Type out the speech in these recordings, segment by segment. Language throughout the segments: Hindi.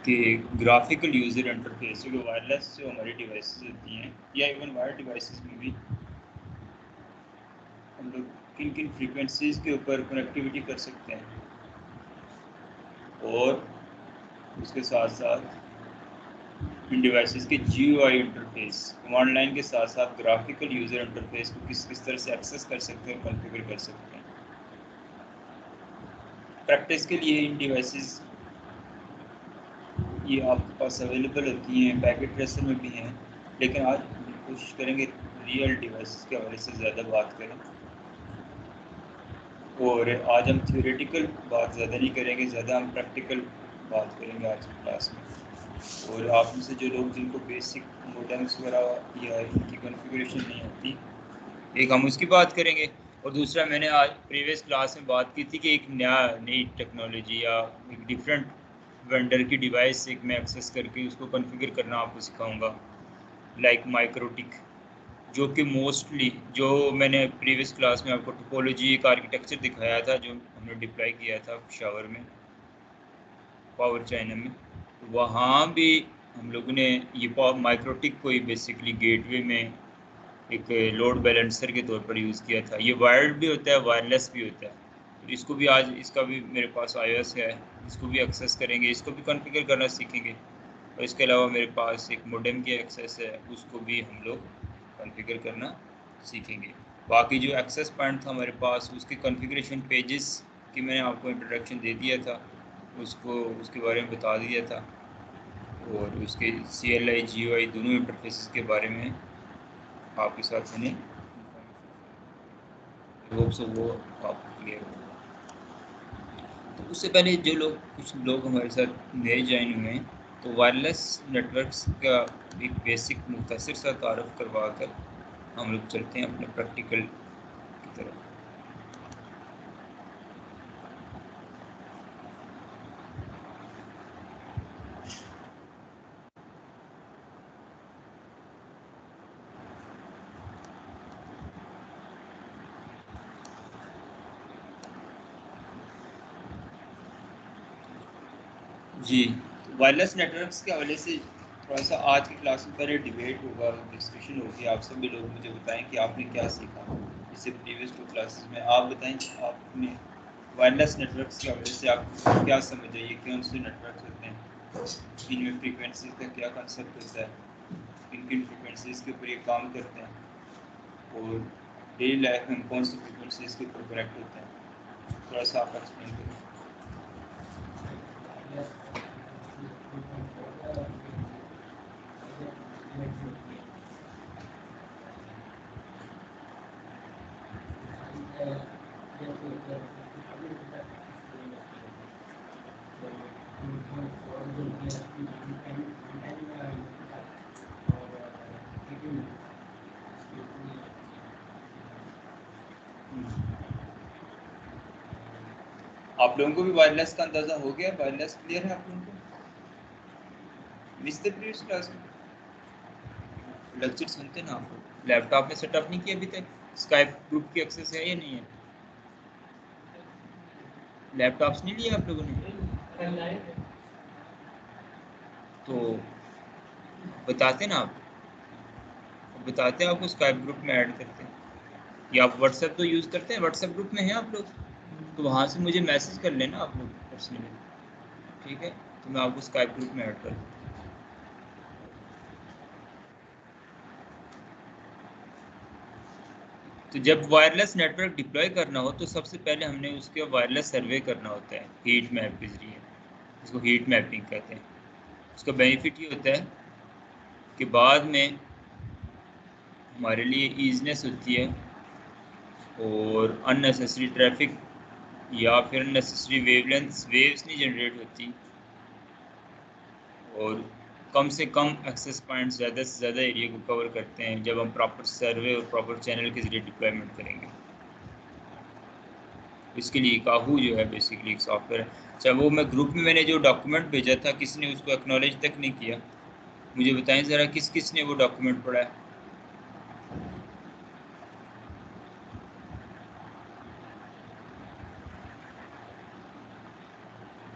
कि ग्राफिकल यूज़र इंटरफेस जो वायरलेस जो हमारी डिवाइसेस होती हैं या इवन वायर डिवाइसेस में भी हम लोग किन किन फ्रीक्वेंसीज के ऊपर कनेक्टिविटी कर सकते हैं, और उसके साथ साथ इन डिवाइसेस के GUI इंटरफेस कमांड लाइन के साथ साथ ग्राफिकल यूज़र इंटरफेस को किस किस तरह से एक्सेस कर सकते हैं और कॉन्फ़िगर कर सकते हैं। प्रैक्टिस के लिए इन डिवाइसेस ये आपके पास अवेलेबल होती हैं, पैकेट ट्रेसर में भी हैं, लेकिन आज हम कोशिश करेंगे रियल डिवाइसेस के हवाले से ज़्यादा बात करें, और आज हम थ्योरेटिकल बात ज़्यादा नहीं करेंगे, ज़्यादा हम प्रैक्टिकल बात करेंगे आज की क्लास में। और आप में से जो लोग जिनको बेसिक मोडेम्स वगैरह या इनकी कॉन्फ़िगरेशन नहीं आती, एक हम उसकी बात करेंगे, और दूसरा मैंने आज प्रीवियस क्लास में बात की थी कि एक नई टेक्नोलॉजी या एक डिफरेंट वेंडर की डिवाइस एक मैं एक्सेस करके उसको कॉन्फ़िगर करना आपको सिखाऊंगा, लाइक माइक्रोटिक, जो कि मोस्टली जो मैंने प्रीवियस क्लास में आपको टोपोलॉजी एक आर्किटेक्चर दिखाया था जो हमने डिप्लॉय किया था शावर में, पावर चाइना में, वहाँ भी हम लोगों ने ये माइक्रोटिक को ही बेसिकली गेटवे में एक लोड बैलेंसर के तौर पर यूज़ किया था। ये वायर्ड भी होता है, वायरलेस भी होता है, तो इसको भी आज इसका भी मेरे पास iOS है, इसको भी एक्सेस करेंगे, इसको भी कॉन्फ़िगर करना सीखेंगे, और इसके अलावा मेरे पास एक मोडेम की एक्सेस है, उसको भी हम लोग कॉन्फ़िगर करना सीखेंगे। बाकी जो एक्सेस पॉइंट था हमारे पास, उसके कॉन्फ़िगरेशन पेजेस की मैंने आपको इंट्रोडक्शन दे दिया था, उसको उसके बारे में बता दिया था, और उसके CLI GUI दोनों इंटरफेसेस के बारे में आपके साथ मैंने होप सो वो आपको क्लियर होगा। तो उससे पहले जो लोग कुछ लोग हमारे साथ नए ज्वाइन हुए हैं, तो वायरलेस नेटवर्क्स का एक बेसिक मुख्तसर सा तारुफ करवा कर हम लोग चलते हैं अपने प्रैक्टिकल की तरफ। जी, वायरलेस नेटवर्क्स के हवाले से थोड़ा सा आज की क्लास में पहले डिबेट होगा, डिस्कशन होगी। आप सभी लोग मुझे बताएं कि आपने क्या सीखा इससे प्रीवियस 2 क्लासेस में। आप बताएं आपने वायरलेस नेटवर्क्स के हवाले से आप क्या समझ रही है, कौन से नेटवर्क्स होते हैं, इनमें फ्रीक्वेंसीज का क्या कंसेप्ट होता है, किन किन फ्रीक्वेंसीज के ऊपर ये काम करते हैं, और डेली लाइफ में कौन सी फ्रीक्वेंसीज के ऊपर कनेक्ट होते हैं, थोड़ा सा आप एक्सप्लेन करें। आप लोगों को भी वायरलेस का अंदाजा हो गया? वायरलेस क्लियर है आप लोगों को? मिस द प्रीवियस क्लास में लेक्चर सुनते ना आप लोग? लैपटॉप में सेटअप नहीं किया अभी तक? स्काइप ग्रुप की एक्सेस है या नहीं है? लैपटॉप्स नहीं लिए आप लोगों ने? तो बताते ना आप, बताते हैं आपको स्काइप ग्रुप में ऐड करते हैं, या आप व्हाट्सएप तो यूज़ करते हैं? व्हाट्सएप ग्रुप में हैं आप लोग? तो वहाँ से मुझे मैसेज कर लेना आप लोग पर्सनली, ठीक है? तो मैं आपको स्काइप ग्रुप में ऐड कर दूँ। तो जब वायरलेस नेटवर्क डिप्लॉय करना हो तो सबसे पहले हमने उसके वायरलेस सर्वे करना होता है हीट मैप के ज़रिए, इसको हीट मैपिंग कहते हैं। उसका बेनिफिट ये होता है कि बाद में हमारे लिए ईजनेस होती है, और अननेसेसरी ट्रैफिक या फिर अननेसेसरी वेव्स नहीं जनरेट होती, और कम से कम एक्सेस पॉइंट ज़्यादा से ज़्यादा एरिया को कवर करते हैं जब हम प्रॉपर सर्वे और प्रॉपर चैनल के ज़रिए डिप्लॉयमेंट करेंगे। इसके लिए काहू जो है बेसिकली एक सॉफ्टवेयर है। अच्छा, वो मैं ग्रुप में मैंने जो डॉक्यूमेंट भेजा था, किसी ने उसको एक्नॉलेज तक नहीं किया। मुझे बताएं ज़रा किस किस ने वो डॉक्यूमेंट पढ़ा है?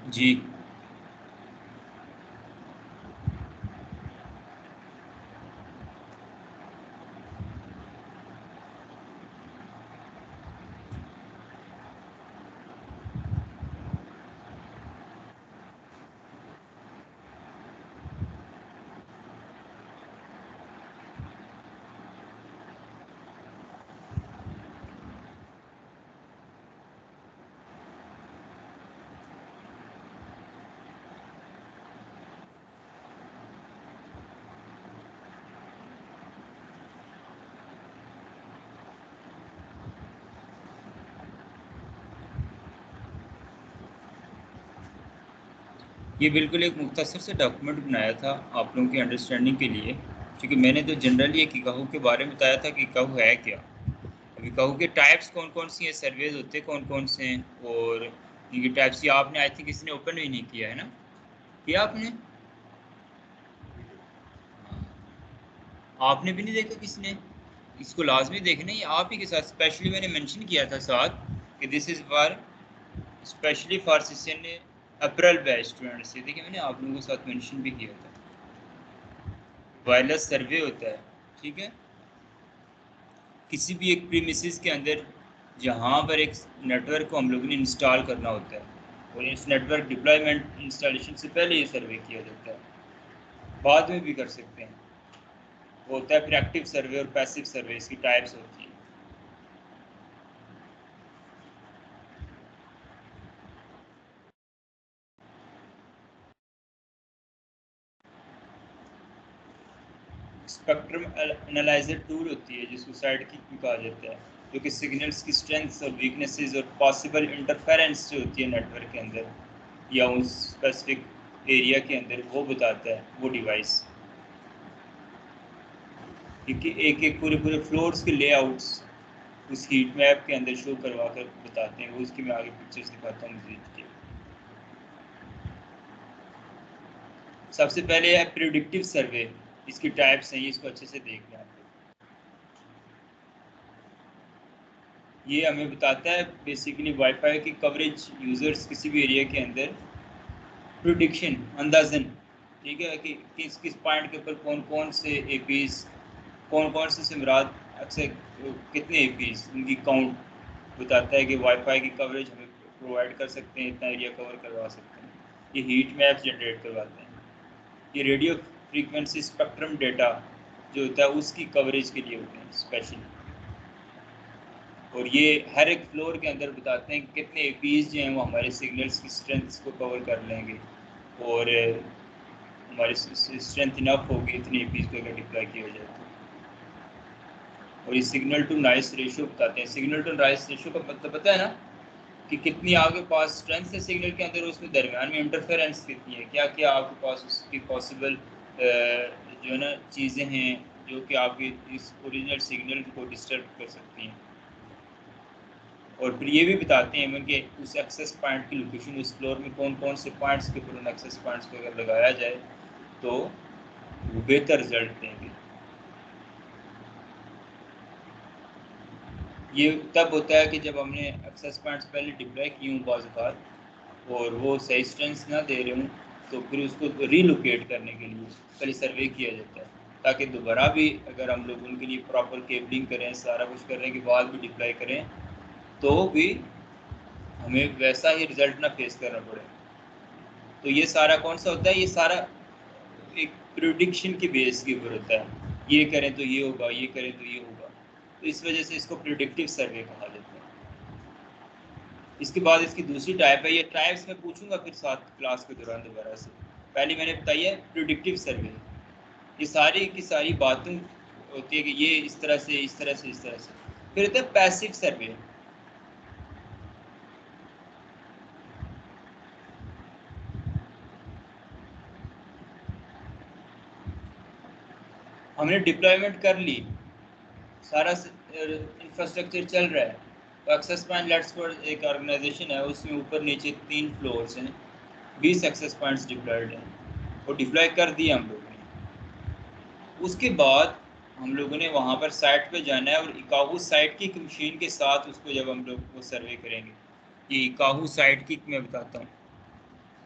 जी, ये बिल्कुल एक मुख्तसर से डॉक्यूमेंट बनाया था आप लोगों की अंडरस्टैंडिंग के लिए, क्योंकि मैंने तो जनरली एक इकाहू के बारे में बताया था कि इकाहू है क्या। अब इकाहू के टाइप्स कौन कौन सी हैं, सर्वेज होते कौन कौन से हैं, और इनकी टाइप्स, ये आपने आई थिंक किसी ने ओपन भी नहीं किया है ना, किया आपने? आपने भी नहीं देखा किसी ने? इसको लाजमी देखना, ये आप ही के साथ स्पेशली मैंने मेंशन किया था साथ कि this is for specially for session April batch student से। देखिए मैंने आप लोगों के साथ मेंशन भी किया था, वायरलेस सर्वे होता है, ठीक है। किसी भी एक प्रीमिसेस के अंदर जहाँ पर एक नेटवर्क को हम लोगों ने इंस्टॉल करना होता है, और इस नेटवर्क डिप्लॉयमेंट इंस्टॉलेशन से पहले ये सर्वे किया जाता है, बाद में भी कर सकते हैं। वो होता है प्रोएक्टिव सर्वे और पैसिव सर्वे, इसकी टाइप्स होती हैं। स्पेक्ट्रम एनालाइजर टूल होती है जिसको साइड किक भी कहा जाता है, जो कि सिग्नल्स की स्ट्रेंथ्स और वीकनेसेस और पॉसिबल इंटरफेरेंस जो होती है नेटवर्क के अंदर या उस स्पेसिफिक एरिया के अंदर, वो बताता है वो डिवाइस। क्योंकि एक एक पूरे पूरे फ्लोर्स के लेआउट्स उस हीट मैप के अंदर शो करवा कर बताते हैं, वो उसकी मैं आगे पिक्चर्स दिखाता हूँ मजीद के। सबसे पहले है प्रिडिक्टिव सर्वे, इसकी टाइप्स हैं, ये इसको अच्छे से देखना है। ये हमें बताता है बेसिकली वाईफाई की कवरेज, यूज़र्स किसी भी एरिया के अंदर प्रिडिक्शन, अंदाजन, ठीक है, कि किस किस पॉइंट के ऊपर कौन कौन से एपीज, कौन कौन से सिमरात अक्सर कितने एपीज, उनकी काउंट बताता है कि वाईफाई की कवरेज हमें प्रोवाइड कर सकते हैं, इतना एरिया कवर करवा सकते हैं। ये हीट मैप्स जनरेट करवाते हैं। ये रेडियो फ्रीक्वेंसी स्पेक्ट्रम डेटा जो होता है उसकी कवरेज के लिए होते हैं स्पेशली, और ये हर एक फ्लोर के अंदर बताते हैं कि कितने एपीज जो हैं वो हमारे सिग्नल्स की स्ट्रेंथ को कवर कर लेंगे, और हमारी स्ट्रेंथ इनफ होगी इतनी एपीज को अगर डिप्लॉय किया जाए तो। और ये सिग्नल टू नॉइस रेशियो बताते हैं। सिग्नल टू नॉइस रेशियो का मतलब पता है ना, कि कितनी आपके पास स्ट्रेंथ है सिग्नल के अंदर, उसमें दरमियान में इंटरफेरेंस कितनी है, क्या क्या आपके पास उसकी पॉसिबल जो है ना चीज़ें हैं जो कि आपके इस ओरिजिनल सिग्नल को डिस्टर्ब कर सकती हैं। और फिर ये भी बताते हैं कि उस एक्सेस पॉइंट की लोकेशन, उस फ्लोर में कौन कौन से पॉइंट्स के ऊपर उन एक्सेस पॉइंट्स को अगर लगाया जाए तो वो बेहतर रिजल्ट देंगे। ये तब होता है कि जब हमने एक्सेस पॉइंट्स पहले डिप्लॉय किए हों बाज़ औक़ात और वो सही स्ट्रेंथ ना दे रहे हों, तो फिर उसको रीलोकेट करने के लिए पहले सर्वे किया जाता है, ताकि दोबारा भी अगर हम लोग उनके लिए प्रॉपर केबलिंग करें, सारा कुछ करने के बाद भी डिप्लॉय करें, तो भी हमें वैसा ही रिज़ल्ट ना फेस करना पड़े। तो ये सारा कौन सा होता है, ये सारा एक प्रिडिक्शन के बेस के ऊपर होता है, ये करें तो ये होगा, ये करें तो ये होगा, तो इस वजह से इसको प्रिडिक्टिव सर्वे कहा जाता है। इसके बाद इसकी दूसरी टाइप है, ये टाइप्स मैं पूछूंगा फिर साथ क्लास के दौरान दोबारा से। पहले मैंने बताई है प्रिडिक्टिव सर्वे, ये सारी की सारी बातें होती है कि ये इस तरह से इस तरह से इस तरह से। फिर होता है पैसिव सर्वे। हमने डिप्लॉयमेंट कर ली, सारा इंफ्रास्ट्रक्चर चल रहा है, तो एक्सेस पॉइंट लेट्स फॉर एक ऑर्गेनाइजेशन है, उसमें ऊपर नीचे 3 फ्लोर्स हैं, 20 एक्सेस पॉइंट्स डिप्लॉयड हैं, वो डिप्लॉय कर दिए हम लोगों ने। उसके बाद हम लोगों ने वहाँ पर साइट पे जाना है, और इकाहू साइट की मशीन के साथ उसको जब हम लोग वो सर्वे करेंगे, ये इकाहू साइट की मैं बताता हूँ,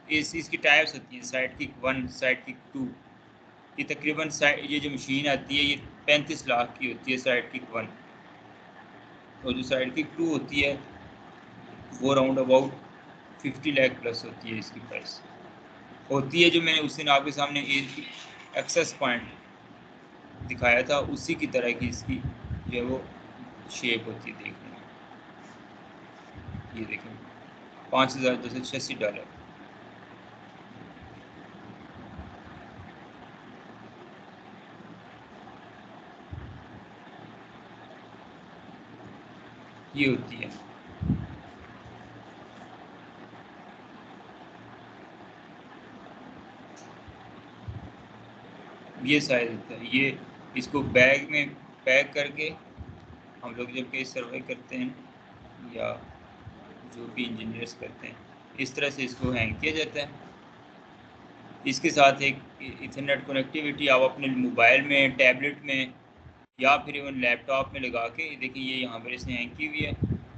इसकी टाइप्स होती हैं, साइट किक 1, साइट किक 2। ये तकरीबन ये जो मशीन आती है ये 35 लाख की होती है साइट किक 1, और जो साइड किक 2 होती है वो राउंड अबाउट 50 लाख प्लस होती है इसकी प्राइस होती है। जो मैंने उस दिन आपके सामने एक्सेस पॉइंट दिखाया था उसी की तरह की इसकी जो है वो शेप होती है देखने में। ये देखें, $5,286। ये होती है। ये साइज होता है। ये इसको बैग में पैक करके हम लोग जब कहीं सर्वे करते हैं या जो भी इंजीनियर्स करते हैं, इस तरह से इसको हैंग किया जाता है। इसके साथ एक इथरनेट कनेक्टिविटी आप अपने मोबाइल में, टैबलेट में या फिर इवन लैपटॉप में लगा के, देखिए ये यहाँ पर इसने हैंग की हुई है।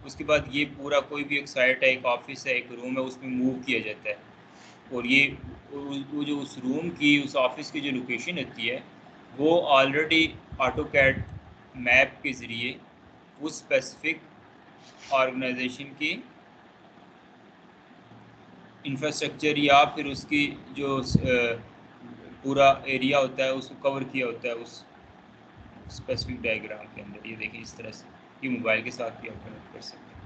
उसके बाद ये पूरा कोई भी एक साइट है, एक ऑफिस है, एक रूम है, उसमें मूव किया जाता है। और ये वो जो उस रूम की, उस ऑफिस की जो लोकेशन होती है, वो ऑलरेडी ऑटोकैड मैप के ज़रिए उस स्पेसिफिक ऑर्गेनाइजेशन की इंफ्रास्ट्रक्चर या फिर उसकी जो पूरा एरिया होता है उसको कवर किया होता है उस स्पेसिफिक डायग्राम के अंदर। ये देखिए इस तरह से ये मोबाइल के साथ भी आप कनेक्ट कर सकते हैं।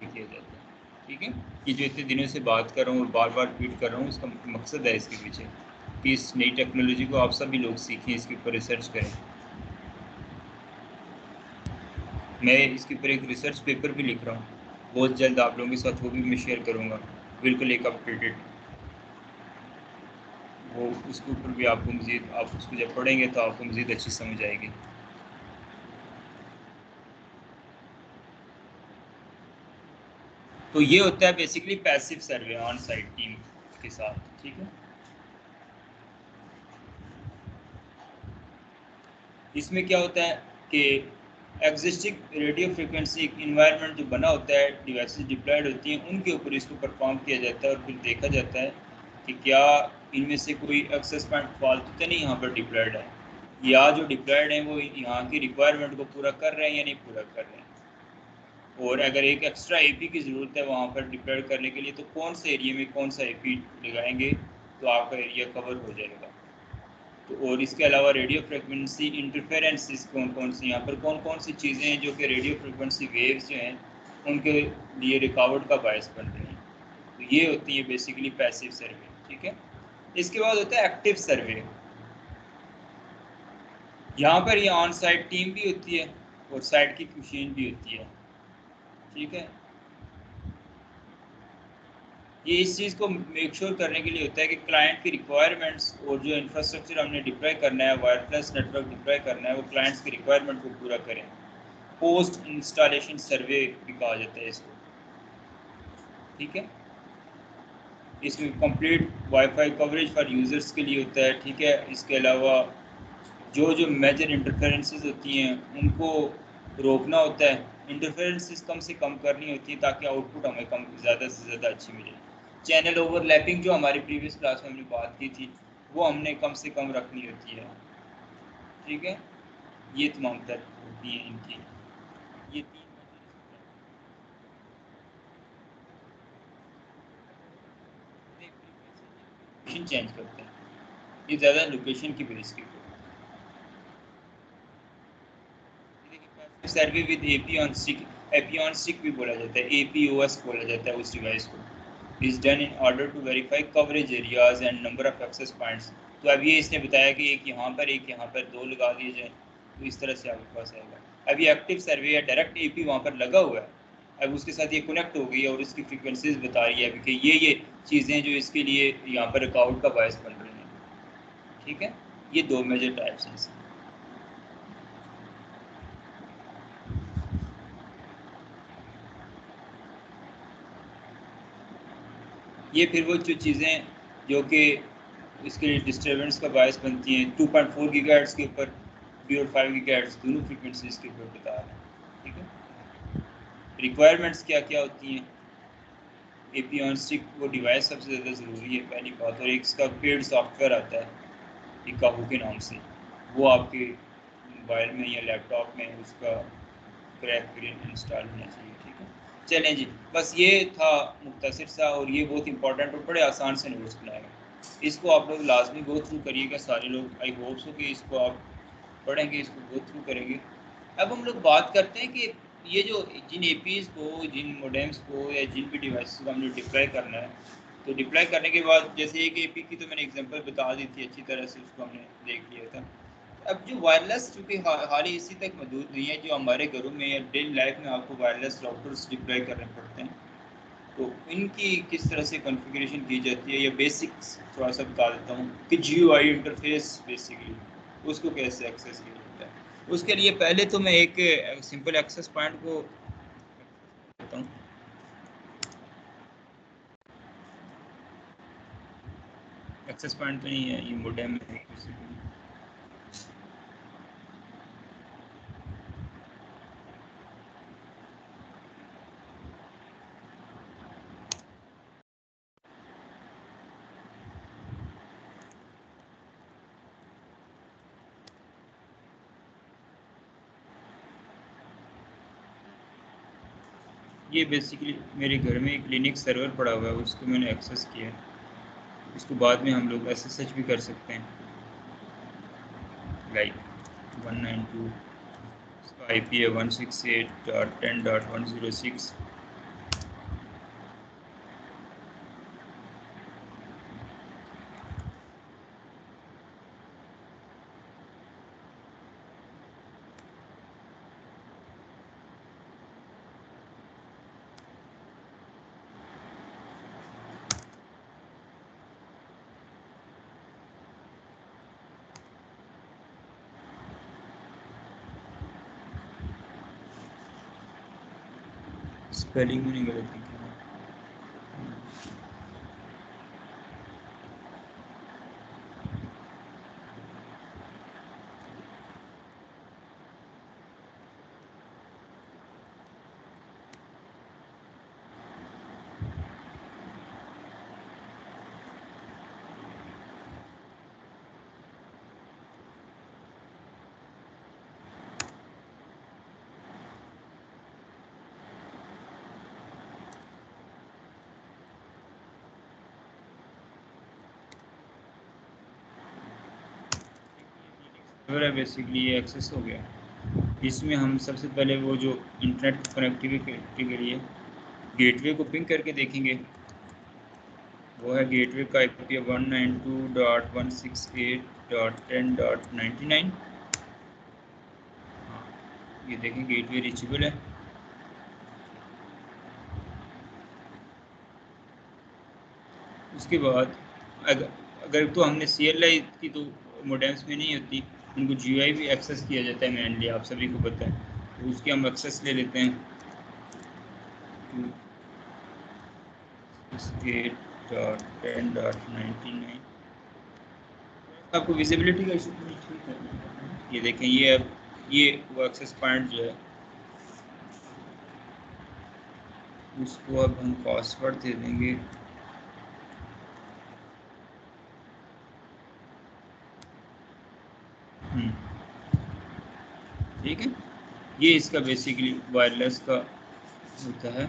किया जाता है, ठीक है। ये जो इतने दिनों से बात कर रहा हूँ और बार बार ट्वीट कर रहा हूँ, इसका मकसद है इसके पीछे कि इस नई टेक्नोलॉजी को आप सभी लोग सीखें, इसके ऊपर रिसर्च करें। मैं इसके ऊपर एक रिसर्च पेपर भी लिख रहा हूँ, बहुत जल्द आप लोगों के साथ वो भी मैं शेयर करूँगा, बिल्कुल एक अपडेटेड। वो उसके ऊपर भी आपको मज़ीद, आप उसको जब पढ़ेंगे तो आपको मज़ीद अच्छी समझ आएगी। तो ये होता है basically passive survey on site team के साथ, ठीक है। इसमें क्या होता है कि एग्जिस्टिंग रेडियो फ्रिक्वेंसी इन्वायरमेंट जो बना होता है, डिवाइसेस डिप्लॉयड होती हैं, उनके ऊपर इसको परफॉर्म किया जाता है और फिर देखा जाता है कि क्या इनमें से कोई एक्सेस पॉइंट फालतू तो नहीं यहाँ पर डिप्लॉयड है, या जो डिप्लॉयड हैं वो यहाँ की रिक्वायरमेंट को पूरा कर रहे हैं या नहीं पूरा कर रहे हैं। और अगर एक एक्स्ट्रा एपी की ज़रूरत है वहाँ पर डिप्लॉय करने के लिए, तो कौन से एरिया में कौन सा एपी लगाएंगे तो आपका एरिया कवर हो जाएगा। तो और इसके अलावा रेडियो फ्रिक्वेंसी इंटरफेरेंसेस कौन कौन सी, यहाँ पर कौन कौन सी चीज़ें हैं जो कि रेडियो फ्रिक्वेंसी वेव्स जो हैं उनके लिए रुकावट का बायस बन रही हैं। तो ये होती है बेसिकली पैसिव सर्वे, ठीक है। इसके बाद होता है एक्टिव सर्वे। यहाँ पर ये ऑन साइट टीम भी होती है और साइट की मशीन भी होती है, ठीक है। ये इस चीज़ को मेक श्योर करने के लिए होता है कि क्लाइंट की रिक्वायरमेंट्स और जो इंफ्रास्ट्रक्चर हमने डिप्लॉय करना है, वायरलेस नेटवर्क डिप्लॉय करना है, वो क्लाइंट्स की रिक्वायरमेंट को पूरा करें। पोस्ट इंस्टॉलेशन सर्वे भी कहा जाता है इसको, ठीक है। इसमें complete wifi coverage for users के लिए होता है, ठीक है। इसके अलावा जो जो मेजर इंटरफेरेंसेस होती हैं उनको रोकना होता है, इंटरफेरेंसेस कम से कम करनी होती है ताकि आउटपुट हमें कम ज़्यादा से ज़्यादा अच्छी मिले। चैनल ओवरलैपिंग जो हमारी प्रीवियस क्लास में हमने बात की थी, वो हमने कम से कम रखनी होती है, ठीक है। ये तमाम तरह होती हैं इनकी, ये तीन चेंज करते हैं, ये ज़्यादा लोकेशन की बेस के ऊपर। Survey with AP on stick, AP on stick भी बोला जाता है, एपीओएस बोला जाता है उस डिवाइस को, is done in order to verify coverage areas and number of access points. तो अब ये इसने बताया कि एक यहाँ पर एक यहाँ पर दो लगा दिए जाए, तो इस तरह से आपके पास आएगा। अब ये एक्टिव सर्वे है, डायरेक्ट एपी वहाँ पर लगा हुआ है, अब उसके साथ ये कनेक्ट हो गई है और इसकी फ्रिक्वेंसीज बता रही है कि ये चीज़ें जो इसके लिए यहाँ पर रुकावट का बायस बन रही हैं, ठीक है। ये दो मेजर टाइप्स हैं। ये फिर वो जो चीज़ें जो कि इसके लिए डिस्टर्बेंस का बायस बनती हैं, 2.4 गीगाहर्ट्ज़ के ऊपर भी और 5 गीगाहर्ट्ज़ दोनों फ्रिक्वेंसीज के ऊपर बता रहे हैं, ठीक है। रिक्वायरमेंट्स क्या क्या होती हैं, एपी ऑन स्टिक वो डिवाइस सबसे ज़्यादा ज़रूरी है पहली बात, और एक इसका पेड सॉफ्टवेयर आता है इकाहू के नाम से, वो आपके मोबाइल में या लैपटॉप में उसका क्रैक इंस्टॉल होना चाहिए, ठीक है। चलें जी, बस ये था मुख्तसर सा, और ये बहुत इंपॉर्टेंट और बड़े आसान से नोट्स बनाए हैं, इसको आप लोग लाजमी गो थ्रू करिएगा सारे लोग। आई होप सो कि इसको आप पढ़ेंगे, इसको गो थ्रू करेंगे। अब हम लोग बात करते हैं कि ये जो जिन एपीज़ को, जिन मोडेम्स को या जिन भी डिवाइस को हमने डिप्लॉय करना है, तो डिप्लॉय करने के बाद जैसे एक एपी की तो मैंने एग्जांपल बता दी थी अच्छी तरह से, उसको हमने देख लिया था। अब जो वायरलेस, चूँकि हाल ही इसी तक मौजूद नहीं है, जो हमारे घरों में या डेली लाइफ में आपको वायरलेस राउटर्स डिप्लॉय करने पड़ते हैं, तो इनकी किस तरह से कॉन्फ़िगरेशन की जाती है, या बेसिक्स थोड़ा सा बता देता हूँ कि GUI इंटरफेस बेसिकली उसको कैसे एक्सेस किया जाता है। उसके लिए पहले तो मैं एक सिंपल एक्सेस पॉइंट को बताता हूँ। एक्सेस पॉइंट तो नहीं है, ये मोडेम है बेसिकली। ये बेसिकली मेरे घर में एक लिनक्स सर्वर पड़ा हुआ है, उसको मैंने एक्सेस किया है। इसको बाद में हम लोग SSH भी कर सकते हैं, लाइक 192, इसका IP है 168.10.106। स्पेलिंग में नहीं गलत लिखा है। बेसिकली ये एक्सेस हो गया। इसमें हम सबसे पहले वो जो इंटरनेट कनेक्टिविटी के लिए गेटवे को पिंग करके देखेंगे। वो है गेटवे का IP 192.168.10.99। हाँ, ये देखें गेटवे रीचेबल है। उसके बाद अगर तो हमने CLI की तो मोडेम्स में नहीं होती, उनको GUI भी एक्सेस किया जाता है मैनली, आप सभी को पता है। तो उसके हम एक्सेस ले लेते हैं 268.10.99। आपको विजिबिलिटी का इशू ठीक है। ये देखें, ये वो एक्सेस पॉइंट जो है उसको अब हम पासवर्ड दे देंगे। ठीक है, ये इसका बेसिकली वायरलेस का होता है।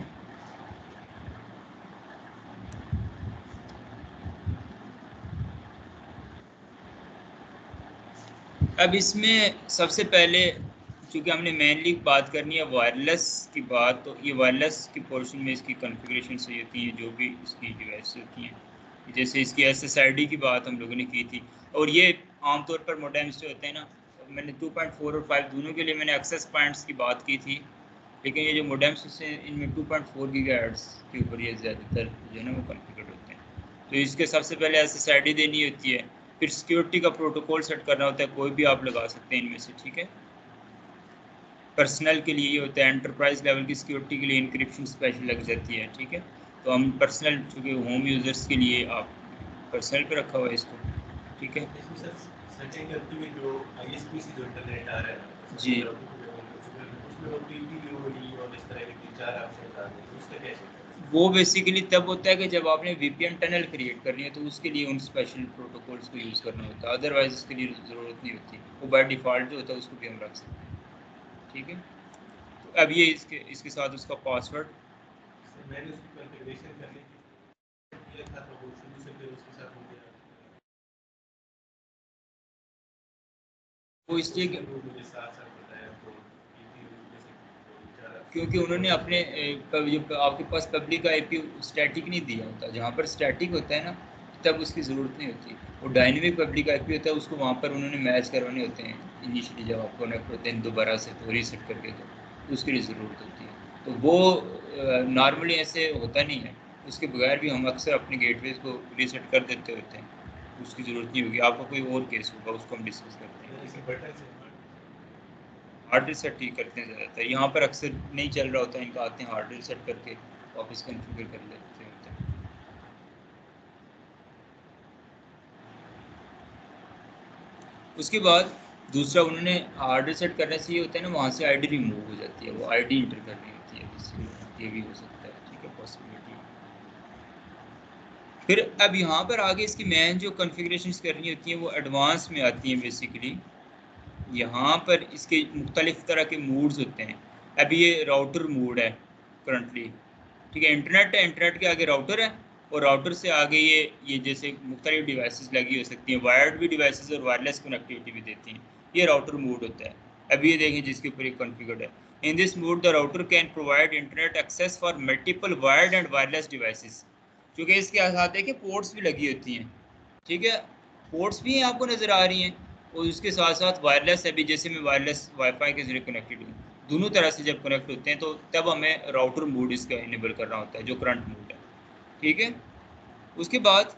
अब इसमें सबसे पहले, क्योंकि हमने मेनली बात करनी है वायरलेस की बात, तो ये वायरलेस के पोर्शन में इसकी कॉन्फ़िगरेशन सही होती है, जो भी इसकी डिवाइस होती हैं। जैसे इसकी SSID की बात हम लोगों ने की थी, और ये आमतौर पर मोडेम्स जो होते हैं ना, मैंने 2.4 और 5 दोनों के लिए मैंने एक्सेस पॉइंट्स की बात की थी, लेकिन ये जो मोडेम्स होते हैं इनमें 2.4 गीगाहर्ट्ज़ के ऊपर ये ज़्यादातर जो है ना वो कॉन्फ़िगर होते हैं। तो इसके सबसे पहले SSID देनी होती है, फिर सिक्योरिटी का प्रोटोकॉल सेट करना होता है, कोई भी आप लगा सकते हैं इनमें से। ठीक है, पर्सनल के लिए ये होता है, एंटरप्राइज लेवल की सिक्योरिटी के लिए इंक्रिप्शन स्पेशल लग जाती है। ठीक है, तो हम पर्सनल, चूँकि होम यूज़र्स के लिए आप पर्सनल पे रखा हुआ है इसको। ठीक है जी, वो बेसिकली तब होता है कि जब आपने VPN टनल क्रिएट करनी है, तो उसके लिए उन स्पेशल प्रोटोकॉल्स को यूज़ करना होता है, अदरवाइज उसके लिए ज़रूरत नहीं होती। वो बाय डिफ़ॉल्ट जो होता है उसको भी हम रख सकते हैं। ठीक है, तो अब ये इसके साथ उसका पासवर्ड, मैंने उसकी कॉन्फ़िगरेशन करने किया था, तो वो शुरू से फिर उसके साथ हो गया। वो इसलिए मुझे साथ-साथ बताया, तो क्योंकि उन्होंने अपने जो आपके पास पब्लिक IP स्टैटिक नहीं दिया होता। जहाँ पर स्टैटिक होता है ना, तब उसकी ज़रूरत नहीं होती। वो डायनेमिक पब्लिक IP होता है, उसको वहाँ पर उन्होंने मैच करवाने होते हैं इनिशियली, जब आप कनेक्ट होते हैं दोबारा से, तो रीसेट करके, तो उसके लिए ज़रूरत होती है। तो वो नॉर्मली ऐसे होता नहीं है, उसके बगैर भी हम अक्सर अपने गेटवेज को रीसेट कर देते होते हैं, उसकी ज़रूरत नहीं होगी। आपका कोई और केस होगा, उसको हम डिस्कस करते हैं। हार्ड रीसेट ही करते हैं ज़्यादातर, यहाँ पर अक्सर नहीं चल रहा होता, इनका आते हैं हार्ड रीसेट करके वापस कन्फिगर कर लेते होते हैं। उसके बाद दूसरा उन्होंने हार्ड रीसेट करने से ये होता है ना, वहाँ से आईडी रिमूव हो जाती है, वो आईडी इंटर करनी होती है, इसलिए ये भी हो सकता है। ठीक है, पॉसिबिलिटी। फिर अब यहाँ पर आगे इसकी मेन जो कॉन्फ़िगरेशंस करनी होती हैं वो एडवांस में आती हैं बेसिकली। यहाँ पर इसके मुख्तलिफ तरह के मूड्स होते हैं। अब ये राउटर मूड है करंटली, ठीक है, इंटरनेट है, इंटरनेट के आगे राउटर है, और राउटर से आगे ये जैसे मुख्तलिफ डिवाइसेस लगी हो सकती हैं, वायर्ड भी डिवाइसेस और वायरलेस कनेक्टिविटी भी देती हैं, ये राउटर मूड होता है। अब ये देखें जिसके ऊपर एक कॉन्फ़िगर्ड है, in this mode the router can provide internet access for multiple wired and wireless devices. क्योंकि इसके साथ है कि पोर्ट्स भी लगी होती हैं, ठीक है, पोर्ट्स भी हैं आपको नज़र आ रही हैं, और उसके साथ साथ वायरलेस है भी, जैसे मैं वायरलेस वाईफाई के जरिए कनेक्टेड हूँ, दोनों तरह से जब कनेक्ट होते हैं तो तब हमें राउटर मोड इसका इनेबल करना होता है, जो करंट मोड है। ठीक है, उसके बाद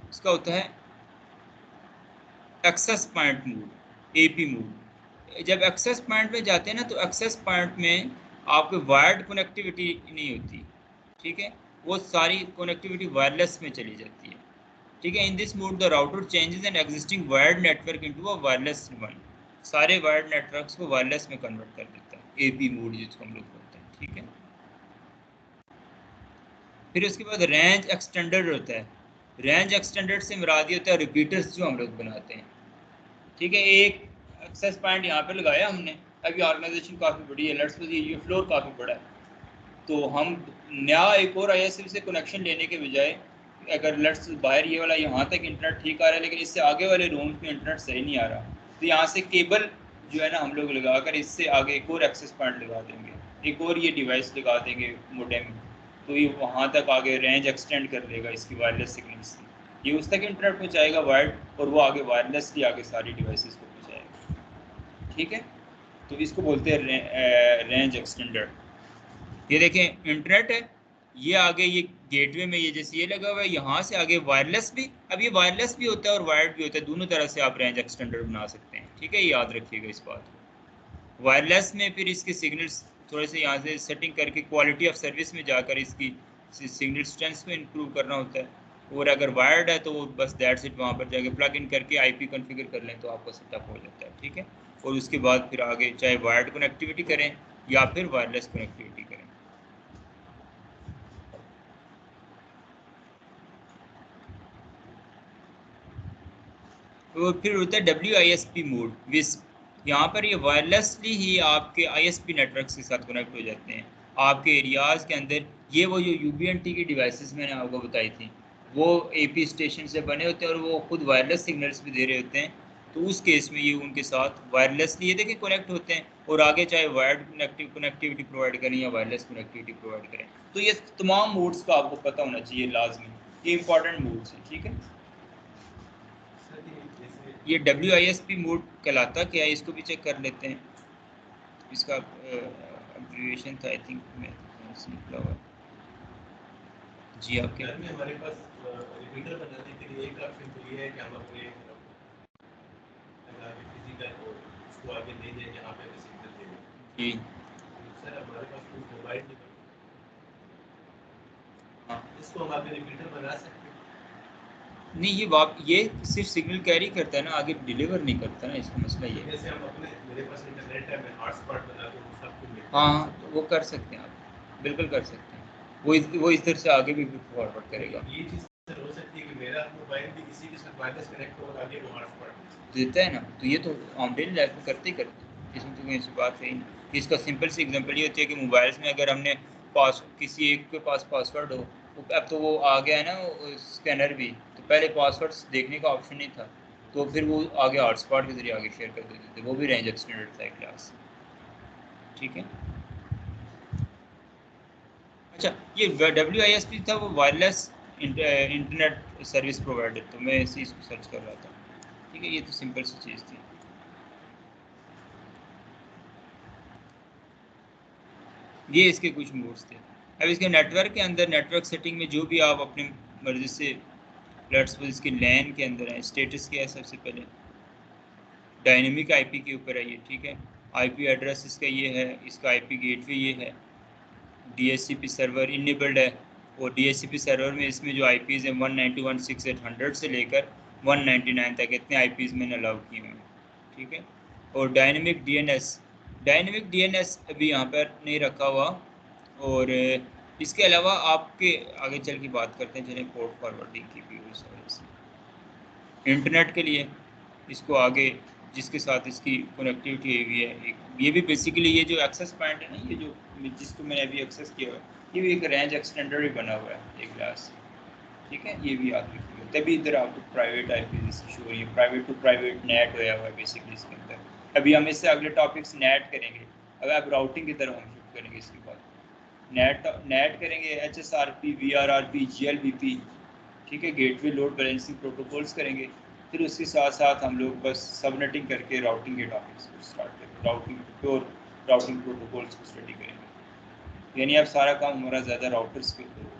इसका होता है access point mode, AP mode. जब एक्सेस पॉइंट में जाते हैं ना, तो एक्सेस पॉइंट में आपको वायर्ड कनेक्टिविटी नहीं होती, ठीक है, वो सारी कनेक्टिविटी वायरलेस में चली जाती है। ठीक है, in this mode the router changes an existing wired network into a wireless one, सारे वायर्ड नेटवर्क्स को वायरलेस में कन्वर्ट कर देता है, एपी मोड जिसको हम लोग बोलते हैं। ठीक है, फिर उसके बाद रेंज एक्सटेंडर होता है। रेंज एक्सटेंडर से मुराद ये होता है रिपीटर्स जो हम लोग बनाते हैं। ठीक है, एक एक्सेस पॉइंट यहाँ पे लगाया हमने, अभी ऑर्गेनाइजेशन काफ़ी बड़ी है, लेट्स सपोज ये फ्लोर काफ़ी बड़ा है, तो हम नया एक और आईएसपी से कनेक्शन लेने के बजाय, अगर लेट्स बाहर ये वाला यहाँ तक इंटरनेट ठीक आ रहा है, लेकिन इससे आगे वाले रूम में इंटरनेट सही नहीं आ रहा, तो यहाँ से केबल जो है ना हम लोग लगा कर इससे आगे एक और एक्सेस पॉइंट लगा देंगे, एक और ये डिवाइस लगा देंगे मोडेम, तो ये वहाँ तक आगे रेंज एक्सटेंड कर लेगा इसकी वायरलेस सिग्नल से, ये उस तक इंटरनेट पहुँचाएगा वायर्ड, और वो आगे वायरलेसली आगे सारी डिवाइसेस को पहुँचाएगा। ठीक है, तो इसको बोलते हैं रेंज एक्सटेंडर। ये देखें इंटरनेट है, ये आगे ये गेटवे में ये जैसे ये लगा हुआ है, यहाँ से आगे वायरलेस भी, अब ये वायरलेस भी होता है और वायर्ड भी होता है, दोनों तरह से आप रेंज एक्सटेंडर बना सकते हैं। ठीक है, याद रखिएगा इस बात को। वायरलेस में फिर इसके सिग्नल्स थोड़े से यहाँ से सेटिंग करके क्वालिटी ऑफ सर्विस में जाकर इसकी सिग्नल स्ट्रेंथ को इम्प्रूव करना होता है, और अगर वायर्ड है तो वो बस दैट्स इट, वहाँ पर जाके प्लग इन करके आईपी कॉन्फ़िगर कर लें तो आपका सेटअप हो जाता है। ठीक है, और उसके बाद फिर आगे चाहे वायर्ड कनेक्टिविटी करें या फिर वायरलेस कनेक्टिविटी करें। तो फिर होता है WISP मोड, विस्प। यहाँ पर ये वायरलेसली ही आपके ISP नेटवर्क के साथ कनेक्ट हो जाते हैं आपके एरियाज़ के अंदर। ये वो जो UBNT की डिवाइसेस मैंने आपको बताई थी, वो AP स्टेशन से बने होते हैं और वो खुद वायरलेस सिग्नल्स भी दे रहे होते हैं, तो उस केस में ये उनके साथ वायरलेसली ये देखिए कनेक्ट होते हैं, और आगे चाहे वायर्ड कनेक्टिविटी प्रोवाइड करें या वायरलेस कनेक्टिविटी प्रोवाइड करें। तो ये तमाम मोड्स का आपको पता होना चाहिए लाजमी, ये इंपॉर्टेंट मोड्स हैं। ठीक है, ये WISP मोड कहलाता क्या है, इसको भी चेक कर लेते हैं। इसका अब्रीविएशन था, आई थिंक में निकला हुआ जी आपके में हमारे पास रिपीटर बनाने के लिए एक ऑप्शन तो ये है कि हम अपने फिजिकल को उसको आगे दे दें जहाँ पे सिग्नल दें जी। सर हमारे पास कोई मोबाइल नहीं, हाँ, इसको हम आगे रिपीटर बना सकते हैं। नहीं, ये सिर्फ सिग्नल कैरी करता है ना, आगे डिलीवर नहीं करता ना, इसका मसला ये है। जैसे हम अपने मेरे पास इंटरनेट है, मैं हॉटस्पॉट बना के सबको मिलता है। हाँ, तो वो कर सकते हैं आप, बिल्कुल कर सकते हैं, वो इस तरह से आगे भी फॉरवर्ड करेगा। ये चीज़ हो सकती है कि मेरा मोबाइल भी किसी के साथ वायरलेस कनेक्ट हो और आगे वो हॉटस्पॉट देता है ना, तो ये तो हम डेली लाइफ में करते ही करते हैं, इसमें तो कोई ऐसी बात है ही नहीं। इसका सिंपल सी एग्जांपल ये होती है कि मोबाइल्स में अगर हमने किसी एक के पास पासवर्ड हो, अब तो वो आ गया है ना स्कैनर भी, तो पहले पासवर्ड्स देखने का ऑप्शन नहीं था, तो फिर वो आगे हॉटस्पॉट के जरिए आगे शेयर कर देते थे, वो भी रेंज एक्सटेंडेड था क्लास। ठीक है, अच्छा, ये WISP था, वो वायरलेस इंटरनेट सर्विस प्रोवाइडर, तो मैं इसी इसको सर्च कर रहा था। ठीक है, ये तो सिंपल सी चीज़ थी। ये इसके कुछ मोड्स थे। अब इसके नेटवर्क के अंदर नेटवर्क सेटिंग में जो भी आप अपनी मर्जी से, लेट्स सपोज इसके लैन के अंदर है, स्टेटस क्या है, सबसे पहले डायनेमिक आईपी के ऊपर है ये, ठीक है। आईपी एड्रेस इसका ये है, इसका आईपी गेटवे ये है, डीएचसीपी सर्वर इनेबल्ड है, और डीएचसीपी सर्वर में इसमें जो आईपीज हैं 192.168.100 से लेकर 199 तक इतने आईपीज मैंने अलाउ किए हुए हैं, ठीक है। और डायनेमिक डीएनएस अभी यहाँ पर नहीं रखा हुआ। और इसके अलावा आपके आगे चल के बात करते हैं, चलें पोर्ट फॉरवर्डिंग की भी इंटरनेट के लिए इसको आगे जिसके साथ इसकी कनेक्टिविटी हुई है, एक ये भी बेसिकली ये जो एक्सेस पॉइंट है ना, ये जो जिसको मैंने अभी एक्सेस किया हुआ है, ये भी एक रेंज एक्सटेंडर भी बना हुआ है एक क्लास, ठीक है। ये भी याद रखिएगा, तभी इधर आपको प्राइवेट आईपी शो हो रही है, प्राइवेट टू प्राइवेट नेट होया हुआ है बेसिकली इसके अंदर। अभी हम इससे अगले टॉपिक्स नेट करेंगे, अब आप राउटिंग की तरफ हम शिफ्ट करेंगे इसके बाद। नेट करेंगे HSRP, VRRP, GLBP, ठीक है, गेटवे लोड बैलेंसिंग प्रोटोकॉल्स करेंगे। फिर उसके साथ साथ हम लोग बस सबनेटिंग करके राउटिंग के टॉपिक्स को स्टार्ट करेंगे, राउटिंग प्योर राउटिंग प्रोटोकॉल्स को स्टडी करेंगे। यानी अब सारा काम हमारा ज़्यादा राउटर्स के ऊपर होगा।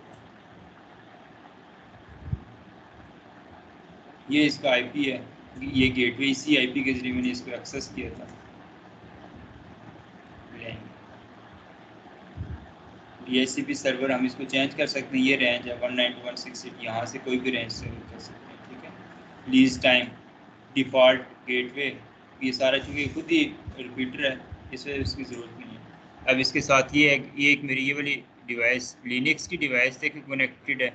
ये इसका आईपी है, ये गेटवे इसी आईपी के जरिए मैंने इसको एक्सेस किया था। DHCP सर्वर हम इसको चेंज कर सकते हैं, ये रेंज है 192.168, यहाँ से कोई भी रेंज से कर सकते हैं, ठीक है। लीज टाइम, डिफ़ॉल्ट गेटवे, ये सारा चूँकि खुद ही रिपीटर है, इसमें उसकी ज़रूरत नहीं है। अब इसके साथ ये है, ये एक मेरी ये वाली डिवाइस लिनक्स की डिवाइस थे कि कनेक्टेड है,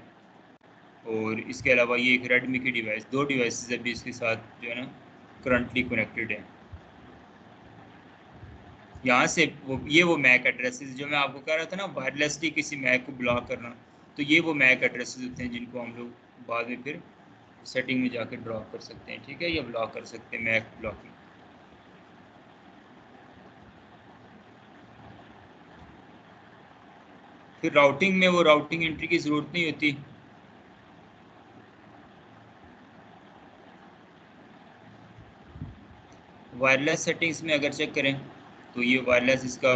और इसके अलावा ये एक रेडमी की डिवाइस, दो डिवाइसेस अभी इसके साथ जो है ना करंटली कनेक्टेड है। यहाँ से वो मैक एड्रेसेस जो मैं आपको कह रहा था ना, वायरलेसली किसी मैक को ब्लॉक करना, तो ये वो मैक एड्रेसेस होते हैं जिनको हम लोग बाद में फिर सेटिंग में जाकर ड्रॉप कर सकते हैं, ठीक है, या ब्लॉक कर सकते हैं, मैक ब्लॉकिंग। फिर राउटिंग में वो राउटिंग एंट्री की ज़रूरत नहीं होती। वायरलेस सेटिंग्स में अगर चेक करें तो ये वायरलेस इसका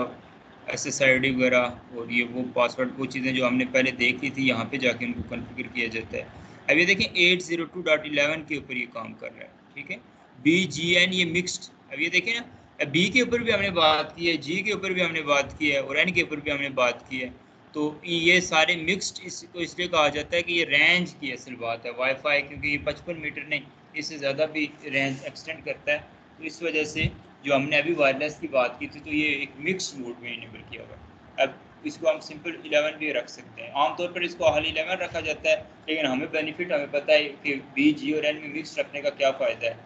SSID वगैरह और ये वो पासवर्ड, वो चीज़ें जो हमने पहले देख ली थी, यहाँ पे जाके उनको कॉन्फ़िगर किया जाता है। अब ये देखें 802.11 के ऊपर ये काम कर रहा है, ठीक है। BGN ये मिक्स्ड, अब ये देखें ना, बी के ऊपर भी हमने बात की है, जी के ऊपर भी हमने बात की है, और एन के ऊपर भी हमने बात की है। तो ये सारे मिक्स्ड इसको इसलिए कहा जाता है कि ये रेंज की असल बात है वाईफाई, क्योंकि ये 55 मीटर नहीं, इससे ज़्यादा भी रेंज एक्सटेंड करता है। तो इस वजह से जो हमने अभी वायरलेस की बात की थी, तो ये एक मिक्स मोड में इनेबल किया हुआ है। अब इसको हम सिंपल 11 भी रख सकते हैं, आमतौर पर इसको हाल 11 रखा जाता है, लेकिन हमें बेनिफिट हमें पता है कि बी, जी और एन में मिक्स रखने का क्या फ़ायदा है,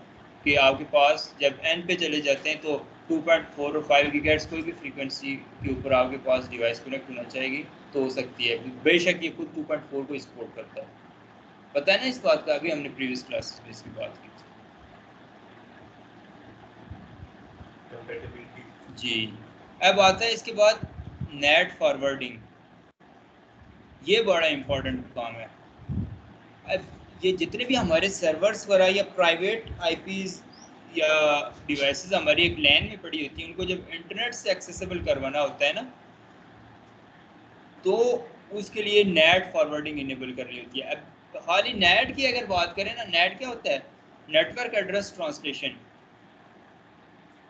कि आपके पास जब एन पे चले जाते हैं तो 2.4 और 5 गीगाहर्ट्ज़ कोई भी फ्रीक्वेंसी के ऊपर आपके पास डिवाइस कनेक्ट होना चाहिए तो हो सकती है। बेशक ये खुद 2.4 को सपोर्ट करता है, पता है ना इस बात का, अभी हमने प्रीवियस क्लासेस में इसकी बात की थी जी। अब आता है इसके बाद नेट फॉरवर्डिंग, ये बड़ा इम्पोर्टेंट काम है। अब ये जितने भी हमारे सर्वर्स वगैरह या प्राइवेट आईपीज या डिवाइसेस हमारी एक लैन में पड़ी होती है, उनको जब इंटरनेट से एक्सेसिबल करवाना होता है ना, तो उसके लिए नेट फॉरवर्डिंग इनेबल करनी होती है। अब खाली नेट की अगर बात करें ना, नेट क्या होता है, नेटवर्क एड्रेस ट्रांसलेशन।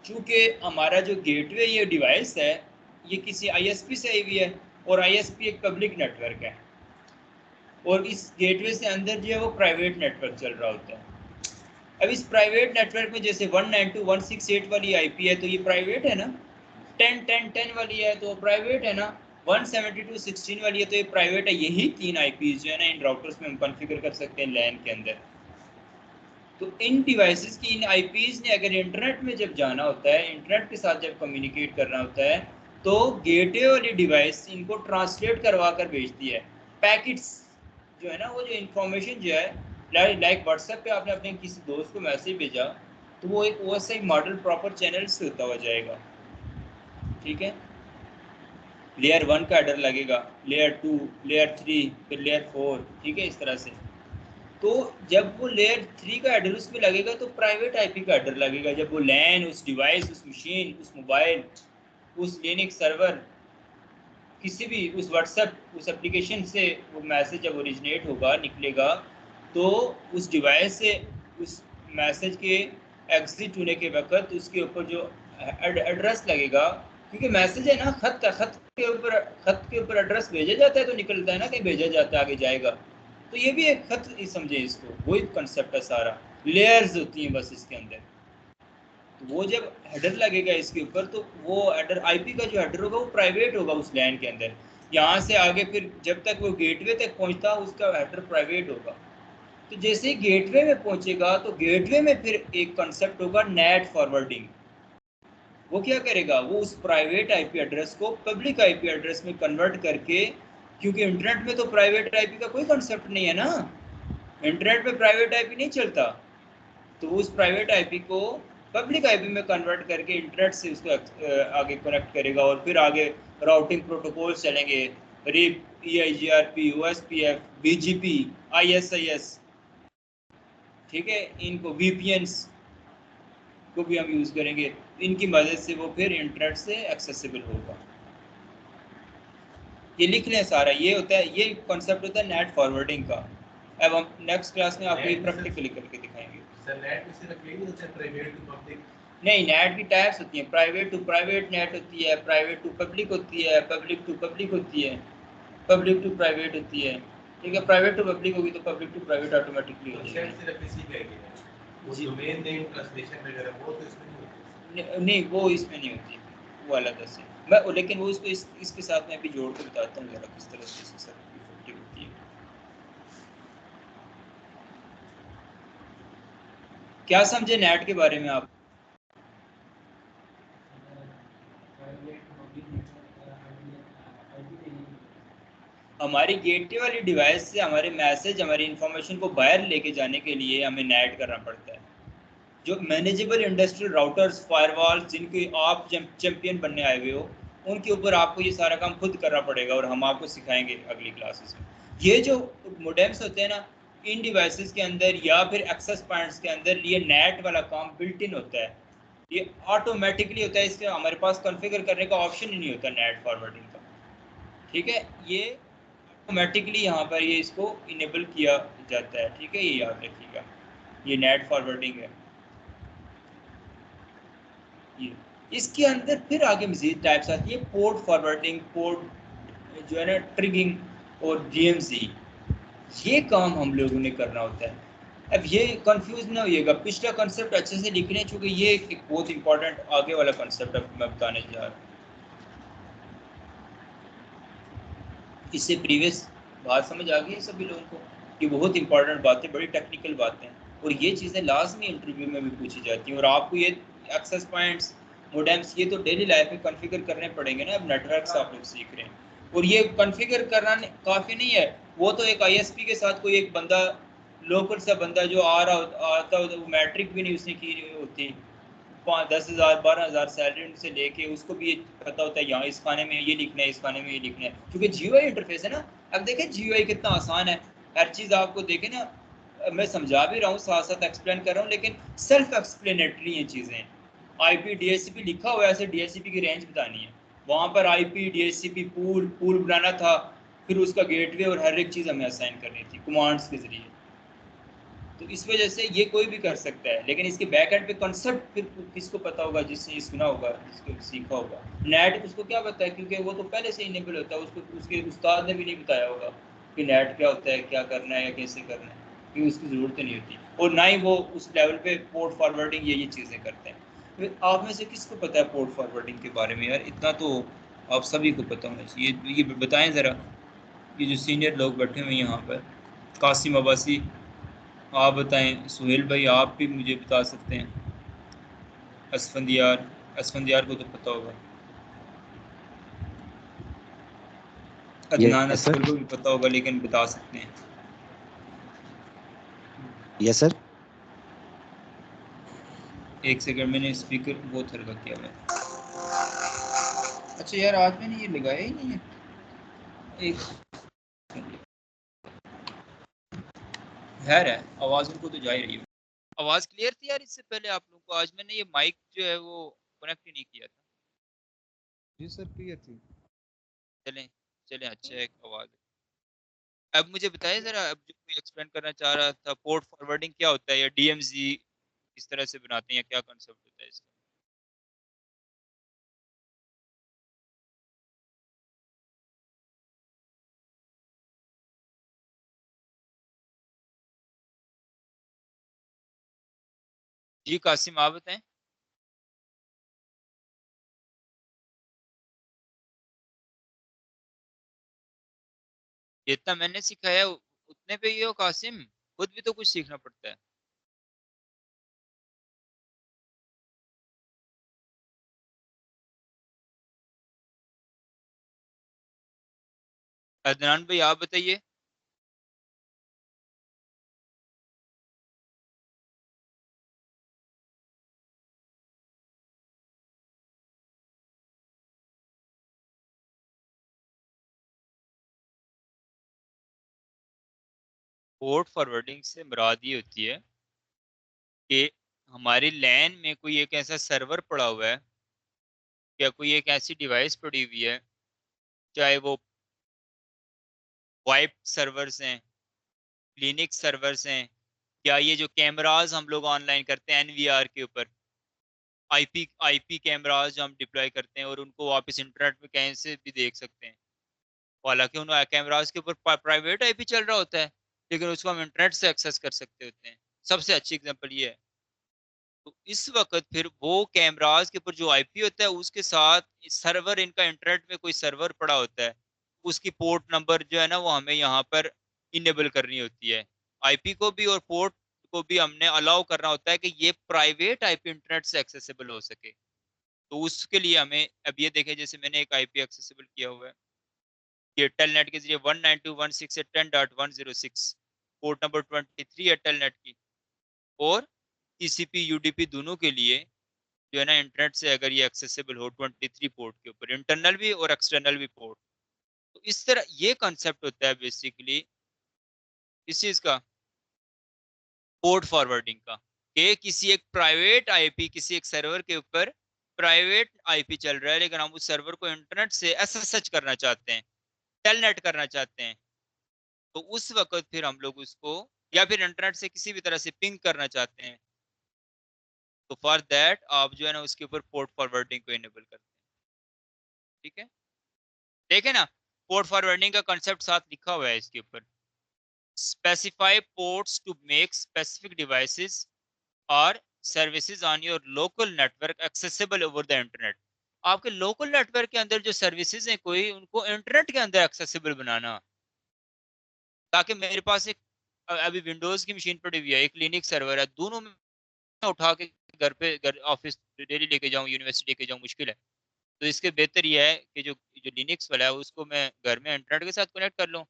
चूँकि हमारा जो गेटवे ये डिवाइस है ये किसी आईएसपी से आई हुई है, और आईएसपी एक पब्लिक नेटवर्क है, और इस गेटवे से अंदर जो है वो प्राइवेट नेटवर्क चल रहा होता है। अब इस प्राइवेट नेटवर्क में जैसे 192.168 वाली आईपी है तो ये प्राइवेट है ना, 10.10.10 वाली है तो प्राइवेट है ना, 172.16 वाली है तो ये प्राइवेट है। यही तीन आईपी जो है ना इन राउटर्स में हम कॉन्फ़िगर कर सकते हैं लैन के अंदर। तो इन डिवाइसेस की इन आईपीज ने अगर इंटरनेट में जब जाना होता है, इंटरनेट के साथ जब कम्युनिकेट करना होता है, तो गेटवे वाली डिवाइस इनको ट्रांसलेट करवा कर भेजती है पैकेट्स, जो है ना वो जो इन्फॉर्मेशन जो है, लाइक व्हाट्सएप पे आपने अपने किसी दोस्त को मैसेज भेजा तो वो एक वैसा ही मॉडल प्रॉपर चैनल से होता हुआ जाएगा, ठीक है। लेयर 1 का एडर लगेगा, लेयर 2, लेयर 3, फिर लेयर 4, ठीक है, इस तरह से। तो जब वो लेयर 3 का एड्रेस उसमें लगेगा तो प्राइवेट आईपी का एड्रेस लगेगा, जब वो लैन उस डिवाइस, उस मशीन, उस मोबाइल, उस लिनक्स सर्वर किसी भी उस व्हाट्सएप उस एप्लीकेशन से वो मैसेज जब ओरिजिनेट होगा निकलेगा तो उस डिवाइस से उस मैसेज के एग्जिट होने के वक्त उसके ऊपर जो एड्रेस लगेगा, क्योंकि मैसेज है ना खत का, खत के ऊपर एड्रेस भेजा जाता है तो निकलता है ना कि भेजा जाता है आगे जाएगा, तो ये भी एक खत ही समझे इसको, वही कंसेप्ट है सारा, लेयर्स होती हैं बस इसके अंदर। तो वो जब हेडर लगेगा इसके ऊपर तो वो हेडर आईपी का जो हेडर होगा वो प्राइवेट होगा उस लैन के अंदर, यहाँ से आगे फिर जब तक वो गेटवे तक पहुँचता उसका हेडर प्राइवेट होगा। तो जैसे ही गेटवे में पहुंचेगा तो गेटवे में फिर एक कंसेप्ट होगा नेट फॉरवर्डिंग। वो क्या करेगा, वो उस प्राइवेट आईपी एड्रेस को पब्लिक आईपी एड्रेस में कन्वर्ट करके, क्योंकि इंटरनेट में तो प्राइवेट आईपी का कोई कंसेप्ट नहीं है ना, इंटरनेट में प्राइवेट आईपी नहीं चलता, तो उस प्राइवेट आईपी को पब्लिक आईपी में कन्वर्ट करके इंटरनेट से उसको आगे कनेक्ट करेगा और फिर आगे राउटिंग प्रोटोकॉल चलेंगे, rib, EIGRP, OSPF, BGP, ISIS, ठीक है, इनको VPNs को भी हम यूज़ करेंगे, इनकी मदद से वो फिर इंटरनेट से एक्सेसिबल होगा। ये लिख लें सारा, ये होता है, ये कॉन्सेप्ट होता है नेट फॉरवर्डिंग का। अब हम नेक्स्ट क्लास में आपको ये प्रैक्टिकली करके दिखाएंगे। सर नेट में सिर्फ यही होता है प्राइवेट टू पब्लिक? नहीं, नेट की टाइप्स होती हैं, प्राइवेट टू प्राइवेट नेट होती है, प्राइवेट टू पब्लिक होती है, पब्लिक टू पब्लिक होती है, पब्लिक टू प्राइवेट होती है, ठीक है। प्राइवेट टू पब्लिक होगी तो पब्लिक टू प्राइवेट ऑटोमेटिकली हो जाएगी। सिर्फ इसी का ही है, वो डोमेन नेम ट्रांसलेशन वगैरह वो तो इसमें नहीं होती। नहीं, वो इसमें नहीं होती, वो अलग से मैं, लेकिन वो इसको इसके साथ मैं भी जोड़ के बताता हूँ ज़रा किस तरह से इसके साथ इफेक्टिव होती है। क्या समझे नेट के बारे में आप? हमारी गेटवे वाली डिवाइस से हमारे मैसेज, हमारी इंफॉर्मेशन को बाहर लेके जाने के लिए हमें नेट करना पड़ता है। जो मैनेजेबल इंडस्ट्रियल राउटर्स, फायरवॉल जिनके आप चैंपियन बनने आए हुए हो, उनके ऊपर आपको ये सारा काम खुद करना पड़ेगा और हम आपको सिखाएंगे अगली क्लासेस में। ये जो मोडेम्स होते हैं ना इन डिवाइसेस के अंदर या फिर एक्सेस पॉइंट्स के अंदर, ये नेट वाला काम बिल्ट इन होता है, ये ऑटोमेटिकली होता है, इसके हमारे पास कॉन्फ़िगर करने का ऑप्शन ही नहीं होता नेट फॉरवर्डिंग का, ठीक है। ये ऑटोमेटिकली यहाँ पर ये इसको इनेबल किया जाता है, ठीक है, ये याद रखिएगा, ये नेट फॉरवर्डिंग है। ये इसके अंदर फिर आगे मज़ीद टाइप्स आती है, पोर्ट फॉरवर्डिंग, पोर्ट जो है ना ट्रिगिंग और DMZ, ये काम हम लोगों ने करना होता है। अब ये कंफ्यूज ना होइएगा, पिछला कंसेप्ट अच्छे से लिख लें, चूँकि ये एक बहुत इंपॉर्टेंट आगे वाला कंसेप्ट अब मैं बताने जा रहा हूँ। इससे प्रीवियस बात समझ आ गई है सभी लोगों को? ये बहुत इंपॉर्टेंट बातें, बड़ी टेक्निकल बातें हैं और ये चीज़ें लाजमी इंटरव्यू में भी पूछी जाती हैं, और आपको ये एक्सेस पॉइंट्स, मोडेम्स, ये तो डेली लाइफ में कॉन्फ़िगर करने पड़ेंगे ना। अब नेटवर्क्स आप लोग सीख रहे हैं और ये कॉन्फ़िगर करना काफ़ी नहीं है, वो तो एक ISP के साथ कोई एक बंदा, लोकल सा बंदा जो आता होता, वो मैट्रिक भी नहीं उसने की होती, 10,000 12,000 सैलरी से लेके उसको भी ये पता होता है यहाँ इस खाने में ये लिखना है, इस खाने में ये लिखना है, क्योंकि GUI इंटरफेस है ना। अब देखें GUI कितना आसान है, हर चीज़ आपको देखें ना, मैं समझा भी रहा हूँ साथ साथ एक्सप्लेन कर रहा हूँ, लेकिन सेल्फ एक्सप्लेनेटरी ये चीज़ें। IP DHCP लिखा हुआ है, ऐसे DHCP की रेंज बतानी है, वहाँ पर IP DHCP पूल बनाना था, फिर उसका गेटवे और हर एक चीज़ हमें असाइन करनी थी कमांड्स के ज़रिए। तो इस वजह से ये कोई भी कर सकता है, लेकिन इसके बैक एंड पे कॉन्सेप्ट फिर किसको पता होगा, जिसने ये सुना होगा, जिसको सीखा होगा। नेट उसको क्या पता है, क्योंकि वो तो पहले से इनेबल होता है, उसको उसके उस्ताद ने भी नहीं बताया होगा कि नेट क्या होता है, क्या करना है या कैसे करना है, क्योंकि उसकी ज़रूरत नहीं होती, और ना ही वो उस लेवल पे पोर्ट फॉरवर्डिंग ये चीज़ें करते हैं। फिर आप में से किसको पता है पोर्ट फॉरवर्डिंग के बारे में? यार इतना तो आप सभी को पता होना चाहिए, ये बताएं ज़रा, ये जो सीनियर लोग बैठे हुए हैं यहाँ पर, कासिम अब्बासी, आप बताएं, सुहेल भाई आप भी मुझे बता सकते हैं, असफंदियार को तो पता होगा, अदनान यस सर। असफर को भी पता होगा, लेकिन बता सकते हैं। Yes sir. एक सेकंड, मैंने स्पीकर बहुत हल्का किया हुआ है। अच्छा यार, आज मैंने ये लगाया ही नहीं है, एक खैर है, आवाज़ उनको तो जा ही रही है। आवाज़ क्लियर थी यार इससे पहले आप लोगों को? आज मैंने ये माइक जो है वो कनेक्ट ही नहीं किया था। जी सर, क्लियर थी। चलें चलें, अच्छा है आवाज़। अब मुझे बताइए ज़रा, अब जो कोई एक्सप्लेन करना चाह रहा था, पोर्ट फॉरवर्डिंग क्या होता है, या डीएमजी किस तरह से बनाते हैं, या क्या कॉन्सेप्ट होता है इसका? जी कासिम, आप बताएं। जितना मैंने सिखाया उतने पे ही हो कासिम, खुद भी तो कुछ सीखना पड़ता है। अदनान भाई आप बताइए। पोर्ट फॉरवर्डिंग से मुराद ये होती है कि हमारी लैन में कोई एक ऐसा सर्वर पड़ा हुआ है, या कोई एक ऐसी डिवाइस पड़ी हुई है, चाहे वो वाइप सर्वर्स हैं, लिनक्स सर्वर्स हैं, या ये जो कैमराज हम लोग ऑनलाइन करते हैं एनवीआर के ऊपर, आईपी कैमराज जो हम डिप्लॉय करते हैं और उनको वापस इंटरनेट में कहीं से भी देख सकते हैं। हालांकि उन कैमराज के ऊपर प्राइवेट आईपी चल रहा होता है, लेकिन उसको हम इंटरनेट से एक्सेस कर सकते होते हैं। सबसे अच्छी एग्जांपल ये है। तो इस वक्त फिर वो कैमराज के ऊपर जो आईपी होता है, उसके साथ सर्वर, इनका इंटरनेट में कोई सर्वर पड़ा होता है, उसकी पोर्ट नंबर जो है ना, वो हमें यहाँ पर इनेबल करनी होती है। आईपी को भी और पोर्ट को भी हमने अलाउ करना होता है कि ये प्राइवेट आईपी इंटरनेट से एक्सेसिबल हो सके। तो उसके लिए हमें, अब ये देखें, जैसे मैंने एक आईपी एक्सेसिबल किया हुआ है, ये टेलनेट के जरिए 192.168.10.6, पोर्ट नंबर 23 है टेलनेट की। और टीसीपी यूडीपी दोनों के लिए जो है ना, इंटरनेट से अगर ये एक्सेसिबल हो 23 पोर्ट के ऊपर, इंटरनल भी और एक्सटर्नल भी पोर्ट। तो इस तरह ये कॉन्सेप्ट होता है बेसिकली इस चीज का, पोर्ट फॉरवर्डिंग का, कि किसी एक प्राइवेट आईपी, किसी एक सर्वर के ऊपर प्राइवेट आईपी चल रहा है, लेकिन हम उस सर्वर को इंटरनेट से एसएसएच करना चाहते हैं, टेलनेट करना चाहते हैं। तो उस वक्त फिर हम लोग उसको, या फिर इंटरनेट से किसी भी तरह से पिंग करना चाहते हैं, तो फॉर दैट आप जो है ना, उसके ऊपर पोर्ट फॉरवर्डिंग को इनेबल करते हैं। ठीक है, देखे ना, पोर्ट फॉरवर्डिंग का कॉन्सेप्ट साथ लिखा हुआ है इसके ऊपर। Specify ports to make specific devices और services on your local network accessible over the internet. आपके लोकल नेटवर्क के अंदर जो सर्विसेज हैं कोई, उनको इंटरनेट के अंदर एक्सेसिबल बनाना, ताकि मेरे पास एक अभी विंडोज की मशीन पड़ी हुई है, एक लिनक्स सर्वर है, दोनों में उठा के घर पे, घर ऑफिस डेली लेके जाऊं, यूनिवर्सिटी लेके जाऊं, मुश्किल है। तो इसके बेहतर यह है कि जो जो लिनक्स वाला है उसको मैं घर में इंटरनेट के साथ कनेक्ट कर लूँ,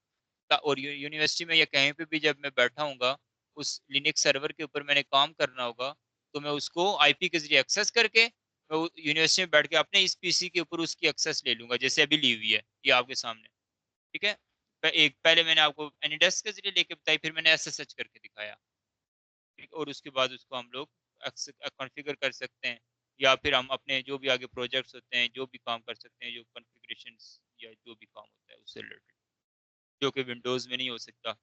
और यूनिवर्सिटी में या कहीं पे भी जब मैं बैठा हूँगा, उस लिनक्स सर्वर के ऊपर मैंने काम करना होगा, तो मैं उसको आईपी के जरिए एक्सेस करके, मैं यूनिवर्सिटी में बैठ के अपने इस पीसी के ऊपर उसकी एक्सेस ले लूंगा, जैसे अभी ली हुई है ये आपके सामने। ठीक है, एक पहले मैंने आपको एनीडेस्क के जरिए लेके बताई, फिर मैंने एसएसएच करके दिखाया। ठीक, और उसके बाद उसको हम लोग कॉन्फ़िगर कर सकते हैं, या फिर हम अपने जो भी आगे प्रोजेक्ट्स होते हैं, जो भी काम कर सकते हैं, जो कॉन्फ़िगरेशन या जो भी काम होता है उससे रिलेटेड, जो कि विंडोज़ में नहीं हो सकता,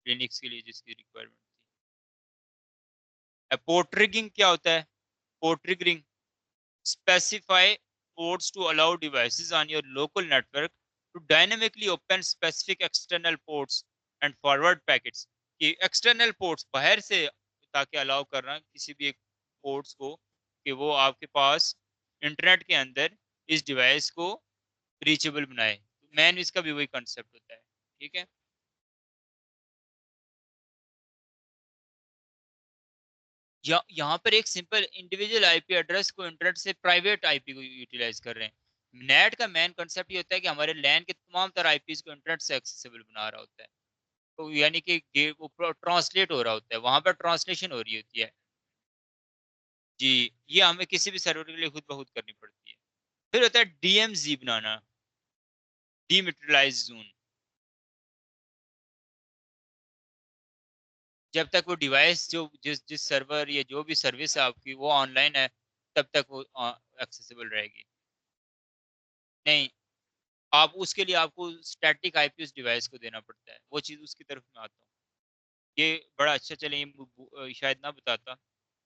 लिनक्स के लिए जिसकी रिक्वायरमेंट थी। अब पोर्ट ट्रिगरिंग क्या होता है? Port triggering, specify ports to allow devices on your local network to dynamically open specific external ports and forward packets। कि external ports बाहर से, ताकि अलाउ करना किसी भी एक पोर्ट्स को कि वो आपके पास इंटरनेट के अंदर इस डिवाइस को रीचेबल बनाए। मैन इसका भी वही कंसेप्ट होता है। ठीक है, यहाँ पर एक सिंपल इंडिविजुअल आईपी एड्रेस को इंटरनेट से प्राइवेट आईपी को यूटिलाइज कर रहे हैं। नेट का मेन कॉन्सेप्ट ये होता है कि हमारे लैन के तमाम तरह आईपीज को इंटरनेट से एक्सेसिबल बना रहा होता है। तो यानी कि वो ट्रांसलेट हो रहा होता है, वहां पर ट्रांसलेशन हो रही होती है। जी, ये हमें किसी भी सर्वर के लिए खुद ब खुद करनी पड़ती है। फिर होता है डीएमजी बनाना, डीमेटेरियलाइज जोन। जब तक वो डिवाइस, जो जिस जिस सर्वर या जो भी सर्विस है आपकी वो ऑनलाइन है, तब तक वो एक्सेसिबल रहेगी। नहीं, आप उसके लिए आपको स्टैटिक आईपी उस डिवाइस को देना पड़ता है, वो चीज़ उसकी तरफ मैं आता हूँ। ये बड़ा अच्छा, चले ये शायद ना बताता,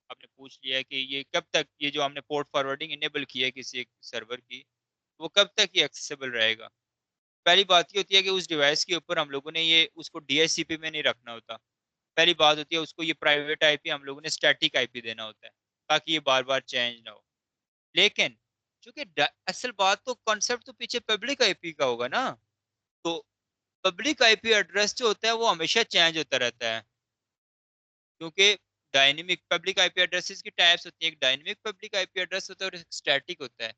आपने पूछ लिया है कि ये कब तक, ये जो हमने पोर्ट फॉरवर्डिंग इनेबल किया है किसी एक सर्वर की, वो कब तक ये एक्सेसिबल रहेगा। पहली बात ये होती है कि उस डिवाइस के ऊपर हम लोगों ने ये उसको डीएचसीपी में नहीं रखना होता। पहली बात होती है उसको ये प्राइवेट आईपी हम लोगों ने स्टैटिक आईपी देना होता है, ताकि ये बार बार चेंज ना हो। लेकिन चूंकि असल बात तो कॉन्सेप्ट तो पीछे पब्लिक आईपी का होगा ना, तो पब्लिक आईपी एड्रेस जो होता है वो हमेशा चेंज होता रहता है, क्योंकि डायनेमिक पब्लिक आईपी एड्रेसेस की टाइप्स होती है, एक डायनेमिक पब्लिक आईपी एड्रेस होता है और एक स्टैटिक होता है।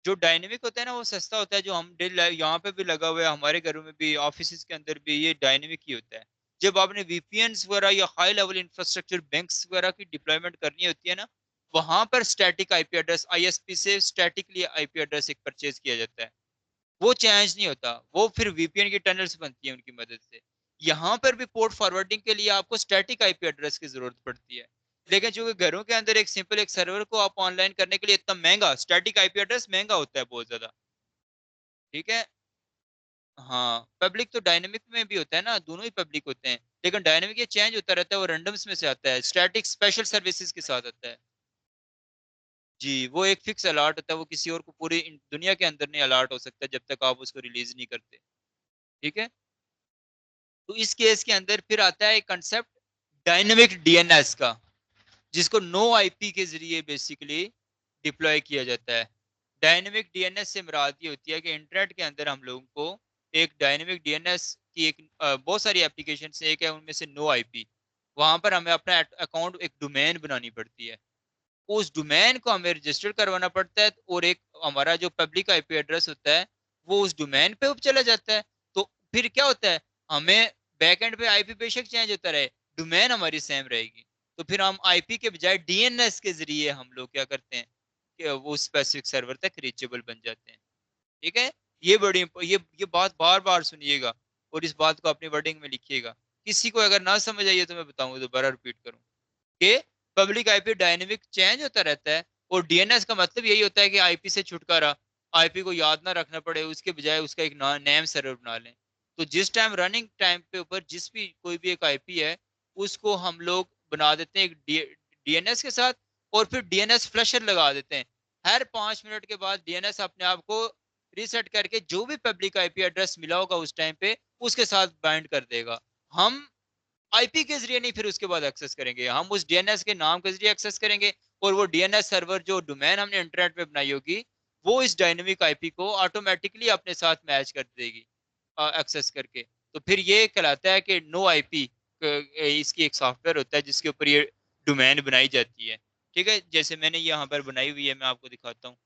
जो डायनेमिक होता है ना वो सस्ता होता है, जो हम यहाँ पे भी लगा हुआ है, हमारे घरों में भी, ऑफिस के अंदर भी ये डायनेमिक ही होता है। जब आपने वीपीएन्स वगैरह या हाई लेवल इंफ्रास्ट्रक्चर बैंक्स वगैरह की डिप्लॉयमेंट करनी होती है ना, वहां पर स्टैटिक आईपी एड्रेस आईएसपी से स्टैटिकली आईपी एड्रेस एक परचेज किया जाता है, वो चेंज नहीं होता, वो फिर वीपीएन की टनल्स बनती है उनकी मदद से। यहाँ पर भी पोर्ट फॉरवर्डिंग के लिए आपको स्टैटिक आईपी एड्रेस की जरूरत पड़ती है, लेकिन जो घरों के अंदर एक सिंपल एक सर्वर को आप ऑनलाइन करने के लिए इतना महंगा स्टैटिक आईपी एड्रेस महंगा होता है बहुत ज्यादा। ठीक है। हाँ, पब्लिक तो डायनेमिक में भी होता है ना, दोनों ही पब्लिक होते हैं, लेकिन डायनेमिक ये चेंज होता रहता है, वो रैंडम्स में से आता है, स्टैटिक स्पेशल सर्विसेज के साथ आता है। जी, वो एक फिक्स अलर्ट होता है, वो किसी और को पूरी दुनिया के अंदर नहीं अलर्ट हो सकता जब तक आप उसको रिलीज नहीं करते। ठीक है। तो इस केस के अंदर फिर आता है एक कंसेप्ट डायनेमिक डीएनएस का, जिसको नो आईपी के जरिए बेसिकली डिप्लॉय किया जाता है। डायनेमिक डीएनएस से मुराद ये होती है कि इंटरनेट के अंदर हम लोगों को एक डायनेमिक डीएनएस की एक बहुत सारी एप्लीकेशन से एक है, उनमें से नो आईपी, वहां पर हमें अपना अकाउंट एक डोमेन बनानी पड़ती है, उस डोमेन को हमें रजिस्टर करवाना पड़ता है, और एक हमारा जो पब्लिक आईपी एड्रेस होता है वो उस डोमेन पे चला जाता है। तो फिर क्या होता है, हमें बैकएंड पे आईपी बेशक चेंज होता रहे, डोमेन हमारी सेम रहेगी। तो फिर हम आईपी के बजाय डीएनएस के जरिए हम लोग क्या करते हैं कि वो स्पेसिफिक सर्वर तक रीचेबल बन जाते हैं। ठीक है। ये बड़ी ये बात बार बार सुनिएगा, और इस बात को अपनी वर्डिंग में लिखिएगा। किसी को अगर ना समझ आइए तो मैं बताऊंगा, दोबारा रिपीट करूँ कि पब्लिक आईपी डायनेमिक चेंज होता रहता है, और डीएनएस का मतलब यही होता है कि आईपी से छुटकारा, आईपी को याद ना रखना पड़े, उसके बजाय उसका एक नेम सर्वर बना लें। तो जिस टाइम रनिंग टाइम पे ऊपर जिस भी कोई भी एक आईपी है, उसको हम लोग बना देते हैं एक डीएनएस के साथ, और फिर डीएनएस फ्लशर लगा देते हैं। हर 5 मिनट के बाद डीएनएस अपने आप को रीसेट करके जो भी पब्लिक आईपी एड्रेस मिला होगा उस टाइम पे उसके साथ बाइंड कर देगा। हम आईपी के जरिए नहीं फिर उसके बाद एक्सेस करेंगे, हम उस डीएनएस के नाम के जरिए एक्सेस करेंगे, और वो डीएनएस सर्वर जो डोमेन हमने इंटरनेट पे बनाई होगी वो इस डायनेमिक आईपी को ऑटोमेटिकली अपने साथ मैच कर देगी एक्सेस करके। तो फिर ये कहलाता है कि नो आईपी, इसकी एक सॉफ्टवेयर होता है जिसके ऊपर ये डोमेन बनाई जाती है। ठीक है, जैसे मैंने यहाँ पर बनाई हुई है, मैं आपको दिखाता हूँ।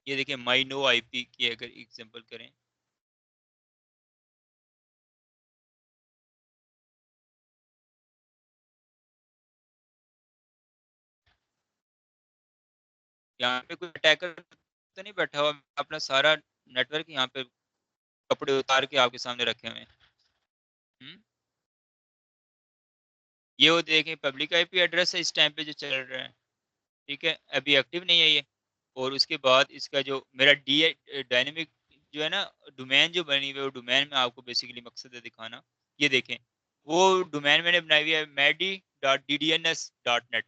ये देखिए माई नो आईपी की अगर एग्जांपल करें, यहाँ पे कोई अटैकर तो नहीं बैठा हुआ, अपना सारा नेटवर्क यहाँ पे कपड़े उतार के आपके सामने रखे हुए हैं। हम्म? ये वो देखें पब्लिक आईपी एड्रेस है इस टाइम पे जो चल रहा है। ठीक है, अभी एक्टिव नहीं है ये। और उसके बाद इसका जो मेरा डी डायनेमिक जो है ना डोमेन जो बनी हुई है, वो डोमेन में आपको बेसिकली मकसद है दिखाना। ये देखें, वो डोमेन मैंने बनाई हुई है medi.ddns.net,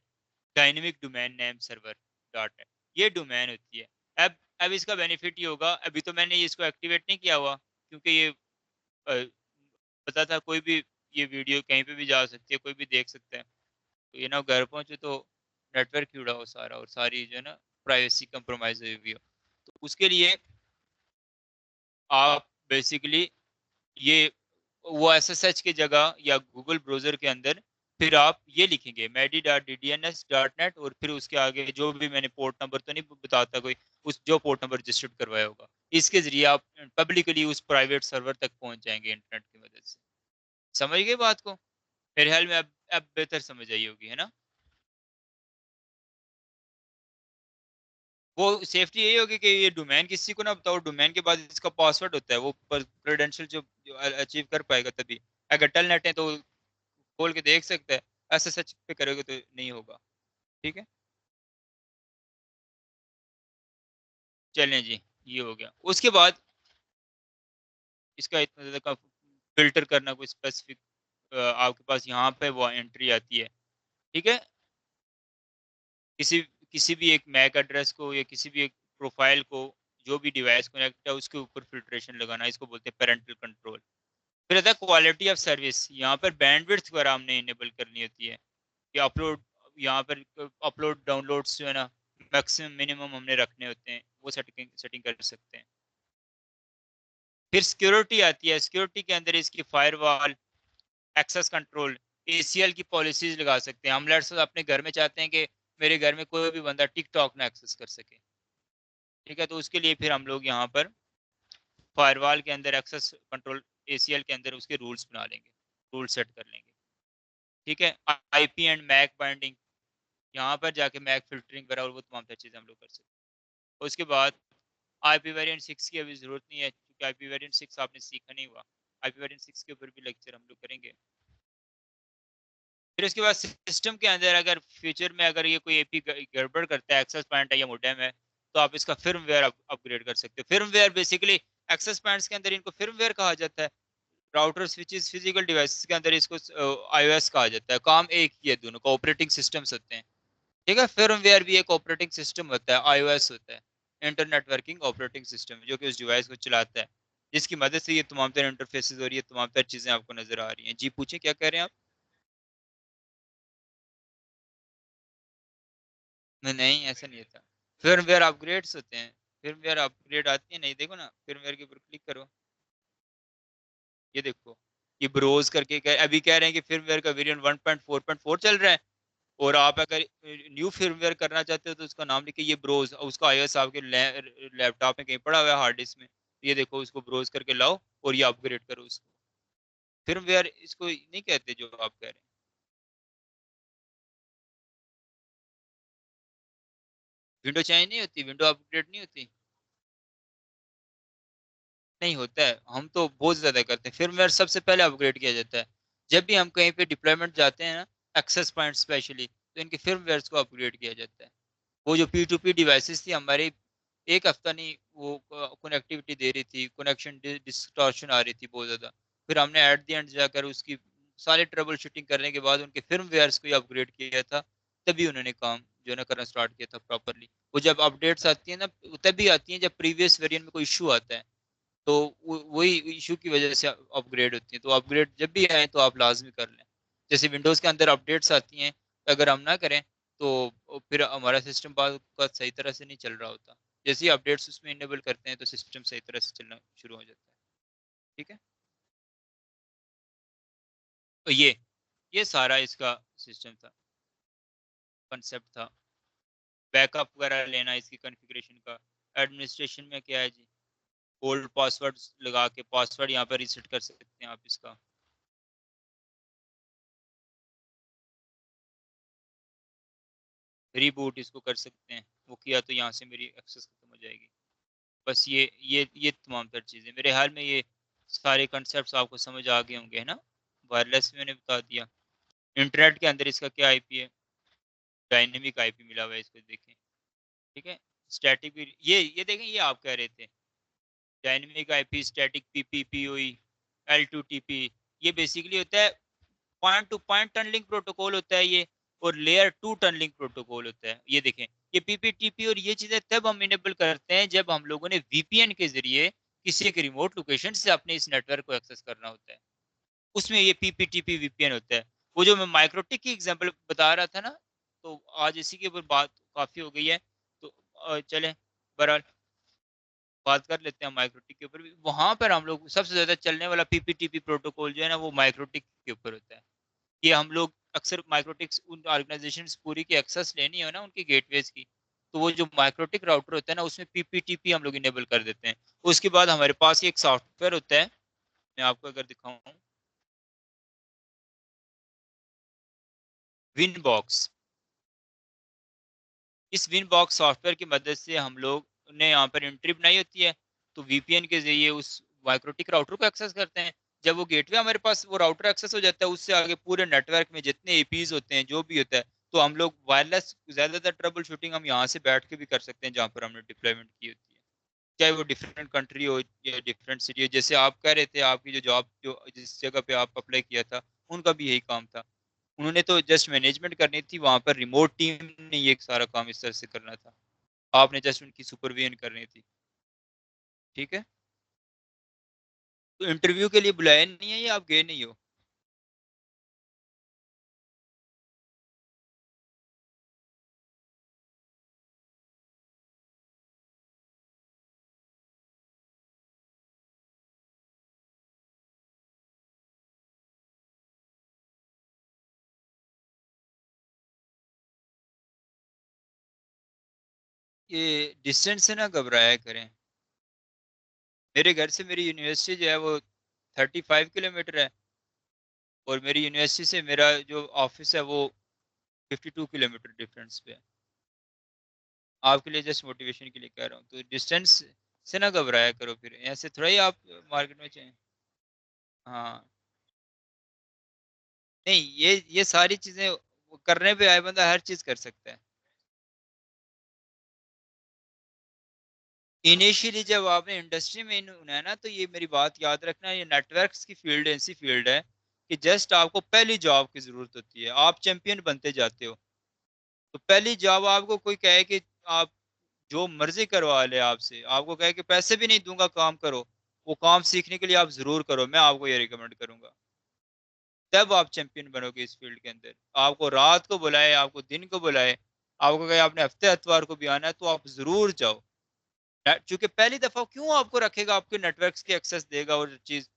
dynamic domain name server dot net, ये डोमेन होती है। अब इसका बेनिफिट ये होगा, अभी तो मैंने इसको एक्टिवेट नहीं किया हुआ, क्योंकि ये पता था कोई भी ये वीडियो कहीं पे भी जा सकती है, कोई भी देख सकता है, तो ये ना घर पहुंचे तो नेटवर्क ही उड़ा हो सारा, और सारी जो है ना प्राइवेसी कंप्रोमाइज हुई हुई हो। तो उसके लिए आप बेसिकली ये वो एसएसएच की जगह या गूगल ब्राउजर के अंदर फिर आप ये लिखेंगे medi.ddns.net, और फिर उसके आगे जो भी मैंने पोर्ट नंबर तो नहीं बताता कोई, उस जो पोर्ट नंबर रजिस्टर्ड करवाया होगा, इसके जरिए आप पब्लिकली उस प्राइवेट सर्वर तक पहुंच जाएंगे इंटरनेट की मदद से। समझ गए बात को? मेरे ख्याल में अब बेहतर समझ आई होगी, है ना? वो सेफ्टी यही होगी कि ये डोमेन किसी को ना बताओ, डोमेन के बाद इसका पासवर्ड होता है, वो क्रेडेंशियल जो अचीव कर पाएगा तभी। अगर टेल नेट है तो खोल के देख सकता है, ऐसा सच पे करोगे तो नहीं होगा। ठीक है। चलें जी, ये हो गया। उसके बाद इसका इतना ज़्यादा फ़िल्टर करना कोई स्पेसिफ़िक आपके पास यहाँ पे वो एंट्री आती है, ठीक है? किसी किसी भी एक मैक एड्रेस को या किसी भी एक प्रोफ़ाइल को जो भी डिवाइस कनेक्ट है उसके ऊपर फ़िल्ट्रेशन लगाना, इसको बोलते हैं पैरेंटल कंट्रोल। फिर आता है क्वालिटी ऑफ सर्विस, यहाँ पर बैंडविड्थ वगैरह हमने इनेबल करनी होती है कि अपलोड यहाँ पर अपलोड डाउनलोड्स जो है ना मैक्सिमम मिनिमम हमने रखने होते हैं, वो सेटिंग सेटिंग कर सकते हैं। फिर सिक्योरिटी आती है, सिक्योरिटी के अंदर इसकी फायरवॉल, एक्सेस कंट्रोल, एसीएल की पॉलिसीज लगा सकते हैं। हम लेट्स से अपने घर में चाहते हैं कि मेरे घर में कोई भी बंदा टिकटॉक ना एक्सेस कर सके, ठीक है? तो उसके लिए फिर हम लोग यहाँ पर फायरवॉल के अंदर एक्सेस कंट्रोल एसीएल के अंदर उसके रूल्स बना लेंगे, रूल सेट कर लेंगे, ठीक है? आईपी एंड मैक बाइंडिंग, यहाँ पर जाके मैक फिल्टरिंग वगैरह और वो तमाम सारी चीज़ें हम लोग कर सकते हैं। उसके बाद आईपी वेरिएंट 6 की अभी ज़रूरत नहीं है क्योंकि आईपी वेरिएंट 6 आपने सीखा नहीं हुआ। आईपी वेरिएंट 6 के ऊपर भी लेक्चर हम लोग करेंगे। फिर उसके बाद सिस्टम के अंदर अगर फ्यूचर में अगर ये कोई एपी गड़बड़ करता है, एक्सेस पॉइंट है या मोडेम है, तो आप इसका फिर्मवेयर अपग्रेड कर सकते हो। फिर्मवेयर बेसिकली एक्सेस पॉइंट्स के अंदर इनको फिर्मवेयर कहा जाता है। राउटर स्विचेस फिजिकल डिवाइसेस के अंदर इसको आईओएस कहा जाता है। काम एक ही है, दोनों का ऑपरेटिंग सिस्टम्स होते हैं, ठीक है? फिर्मवेयर भी एक ऑपरेटिंग सिस्टम होता है, आईओएस होता है, इंटरनेट वर्किंग ऑपरेटिंग सिस्टम, जो कि उस डिवाइस को चलाता है, जिसकी मदद से ये तमाम तरह इंटरफेसेस और ये तमाम तरह चीजें आपको नजर आ रही हैं। जी पूछे, क्या कह रहे हैं आप? नहीं, ऐसा नहीं होता। फिर्मवेयर अपग्रेड्स होते हैं, फिर्मवेयर अपग्रेड आती है, नहीं देखो ना, फिर्मवेयर के ऊपर क्लिक करो, ये देखो, ये ब्रोज करके अभी कह रहे हैं कि फिर्मवेयर का वेरिएंट 1.4.4 चल रहा है, और आप अगर न्यू फिर्मवेयर करना चाहते हो तो उसका नाम लिखिए ये ब्रोज, और उसका आईओएस आपके लैपटॉप में कहीं पड़ा हुआ है हार्ड डिस्क में, ये देखो, उसको ब्रोज करके लाओ और ये अपग्रेड करो उसको। फिर्मवेयर इसको नहीं कहते जो आप कह रहे हैं। विंडो चेंज नहीं होती, विंडो अपग्रेड नहीं होती, नहीं होता है। हम तो बहुत ज्यादा करते हैं, फिर्मवेयर सबसे पहले अपग्रेड किया जाता है। जब भी हम कहीं पे डिप्लॉयमेंट जाते हैं ना, एक्सेस पॉइंट स्पेशली, तो इनके फिर्मवेयर को अपग्रेड किया जाता है। वो जो P2P डिवाइसेस थी हमारी, एक हफ्ता नहीं वो कनेक्टिविटी दे रही थी, कनेक्शन डिस्टॉर्शन आ रही थी बहुत ज्यादा। फिर हमने एट द एंड जाकर उसकी सारे ट्रबल शूटिंग करने के बाद उनके फिर्मवेयर्स को अपग्रेड किया था, तभी उन्होंने काम जो है ना करना स्टार्ट किया था प्रॉपरली। वो जब अपडेट्स आती है ना, तभी आती है जब प्रीवियस वेरिएंट में कोई इशू आता है, तो वही इशू की वजह से अपग्रेड होती है। तो अपग्रेड जब भी आए तो आप लाजमी कर लें। जैसे विंडोज़ के अंदर अपडेट्स आती हैं, अगर हम ना करें तो फिर हमारा सिस्टम बाद का सही तरह से नहीं चल रहा होता। जैसे ही अपडेट्स उसमें इनेबल करते हैं तो सिस्टम सही तरह से चलना शुरू हो जाता है, ठीक है? तो ये सारा इसका सिस्टम था, कंसेप्ट था। बैकअप वगैरह लेना इसकी कॉन्फ़िगरेशन का। एडमिनिस्ट्रेशन में क्या है जी, ओल्ड पासवर्ड लगा के पासवर्ड यहाँ पर रीसेट कर सकते हैं आप इसका। रीबूट इसको कर सकते हैं, वो किया तो यहाँ से मेरी एक्सेस खत्म हो जाएगी। बस ये तमाम तर चीज़ें, मेरे हाल में ये सारे कंसेप्ट आपको समझ आ गए होंगे, है ना? वायरलेस मैंने बता दिया। इंटरनेट के अंदर इसका क्या आईपी है, डायनेमिक आईपी मिला हुआ है, इसको देखें, ठीक है? स्टैटिक भी ये देखें, ये आप कह रहे थे dynamic IP, static PP, POE, L2TP, ये बेसिकली होता है point to point tunnelling protocol होता है ये, और लेयर 2 टनलिंग प्रोटोकॉल होता है। ये देखें, ये पीपीटीपी और ये चीजें तब हम इनेबल करते हैं जब हम लोगों ने वीपीएन के जरिए किसी एक रिमोट लोकेशन से अपने इस नेटवर्क को एक्सेस करना होता है, उसमें ये पीपीटीपी वीपीएन होता है। वो जो मैं माइक्रोटिक की एग्जांपल बता रहा था ना, तो आज इसी के ऊपर बात काफी हो गई है, तो चलें बहरहाल बात कर लेते हैं माइक्रोटिक के ऊपर भी। वहां पर हम लोग सबसे ज्यादा चलने वाला पीपीटीपी प्रोटोकॉल जो है ना, वो माइक्रोटिक के ऊपर होता है। कि हम लोग अक्सर माइक्रोटिक्स उन ऑर्गेनाइजेशंस पूरी की एक्सेस लेनी है ना उनकी गेटवेज की, तो वो जो माइक्रोटिक राउटर होता है ना, उसमें पीपीटीपी हम लोग इनेबल कर देते हैं। उसके बाद हमारे पास एक सॉफ्टवेयर होता है, मैं आपको अगर दिखाऊं, विन बॉक्स। इस विन बॉक्स सॉफ्टवेयर की मदद से हम लोग ने यहाँ पर एंट्री बनाई होती है, तो वीपीएन के जरिए उस माइक्रोटिक राउटर को एक्सेस करते हैं। जब वो गेटवे हमारे पास वो राउटर एक्सेस हो जाता है, उससे आगे पूरे नेटवर्क में जितने एपीज होते हैं, जो भी होता है, तो हम लोग वायरलेस ज्यादातर ट्रबल शूटिंग हम यहाँ से बैठ के भी कर सकते हैं जहाँ पर हमने डिप्लॉयमेंट की होती है। चाहे वो डिफरेंट कंट्री हो या डिफरेंट सिटी हो। जैसे आप कह रहे थे आपकी जो जॉब जो जिस जगह पे आप अप्लाई किया था उनका भी यही काम था, उन्होंने तो जस्ट मैनेजमेंट करनी थी, वहां पर रिमोट टीम ने ये सारा काम इस तरह से करना था, आपने जस्ट उनकी सुपरविजन करनी थी। ठीक है, तो इंटरव्यू के लिए बुलाया नहीं है या आप गए नहीं हो? ये डिस्टेंस से ना घबराया करें। मेरे घर से मेरी यूनिवर्सिटी जो है वो 35 किलोमीटर है, और मेरी यूनिवर्सिटी से मेरा जो ऑफिस है वो 52 किलोमीटर डिफरेंस पे है। आपके लिए जस्ट मोटिवेशन के लिए कह रहा हूँ, तो डिस्टेंस से ना घबराया करो, फिर ऐसे थोड़ा ही आप मार्केट में चाहिए। हाँ, नहीं, ये सारी चीजें करने पे आए बंदा हर चीज कर सकता है। इनिशियली जब आपने इंडस्ट्री में इन होना है ना, तो ये मेरी बात याद रखना, ये नेटवर्क्स की फील्ड ऐसी फील्ड है कि जस्ट आपको पहली जॉब की जरूरत होती है, आप चैंपियन बनते जाते हो। तो पहली जॉब आपको कोई कहे कि आप जो मर्जी करवा ले आपसे, आपको कहे कि पैसे भी नहीं दूंगा काम करो, वो काम सीखने के लिए आप जरूर करो, मैं आपको ये रिकमेंड करूंगा। तब आप चैंपियन बनोगे इस फील्ड के अंदर। आपको रात को बुलाए, आपको दिन को बुलाए, आपको कहे आपने हफ्ते एतवार को भी आना है, तो आप जरूर जाओ। क्योंकि पहली दफा क्यों आपको रखेगा, आपके नेटवर्क्स की एक्सेस देगा और चीज,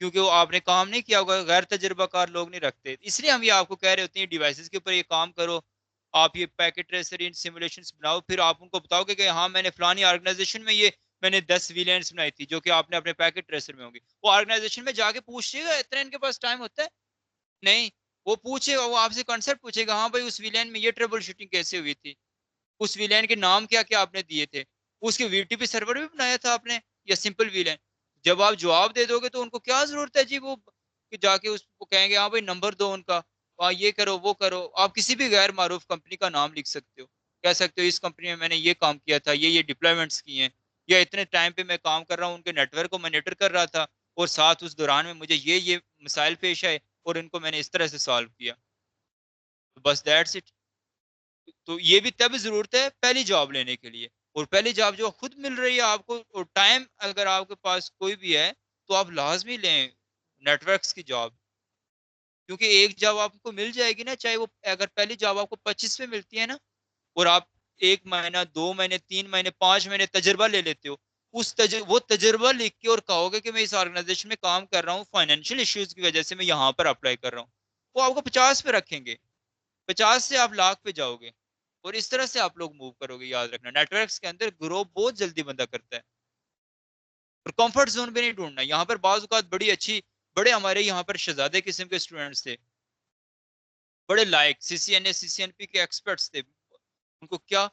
क्योंकि वो आपने काम नहीं किया होगा, गैर तजुर्बाकार लोग नहीं रखते, इसलिए हम ये आपको कह रहे होते हैं डिवाइसेस के ऊपर ये काम करो। आप ये पैकेट ट्रेसर इन सिमुलेशंस बनाओ, फिर आप उनको बताओगे कि हाँ मैंने फलानी ऑर्गेनाइजेशन में ये मैंने 10 विलेंस बनाई थी जो कि आपने अपने पैकेट ट्रेसर में होंगी। वो ऑर्गेनाइजेशन में जाके पूछिएगा, इतना इनके पास टाइम होता है? नहीं। वो पूछेगा, वो आपसे कॉन्सेप्ट पूछेगा, हाँ भाई उस विलेन में ये ट्रबल शूटिंग कैसे हुई थी, उस विलेन के नाम क्या क्या आपने दिए थे, उसके वीटीपी सर्वर भी बनाया था आपने, या सिंपल विलेन? जब आप जवाब दे दोगे तो उनको क्या जरूरत है जी वो कि जाके उसको कहेंगे हाँ भाई नंबर दो उनका, हाँ ये करो वो करो। आप किसी भी गैर मारूफ कंपनी का नाम लिख सकते हो, कह सकते हो इस कंपनी में मैंने ये काम किया था, ये डिप्लॉयमेंट्स किए हैं, या इतने टाइम पे मैं काम कर रहा हूँ, उनके नेटवर्क को मॉनिटर कर रहा था, और साथ उस दौरान में मुझे ये मसाइल पेश आए और इनको मैंने इस तरह से सॉल्व किया। तो बस दैट्स इट। तो ये भी तब जरूरत है पहली जॉब लेने के लिए, और पहली जॉब जो खुद मिल रही है आपको, और टाइम अगर आपके पास कोई भी है तो आप लाजमी लें नेटवर्क्स की जॉब। क्योंकि एक जॉब आपको मिल जाएगी ना, चाहे वो अगर पहली जॉब आपको 25 पे मिलती है ना, और आप 1 महीना 2 महीने 3 महीने 5 महीने तजर्बा ले लेते हो, वो तजर्बा लिख के और कहोगे कि मैं इस ऑर्गेनाइजेशन में काम कर रहा हूँ, फाइनेंशियल इश्यूज की वजह से मैं यहाँ पर अप्लाई कर रहा हूँ, वो आपको 50 पे रखेंगे, 50 से आप लाख पे जाओगे। और इस तरह से आप लोग मूव करोगे, याद रखना नेटवर्क्स के अंदर ग्रो बहुत जल्दी बंदा करता है। और कंफर्ट जोन भी नहीं ढूंढना, यहाँ पर बाज औकात बड़ी अच्छी, बड़े हमारे यहाँ पर शहजादे किस्म के स्टूडेंट्स थे, बड़े लायक सीसीएनए सीसीएनपी के एक्सपर्ट्स थे, उनको क्या,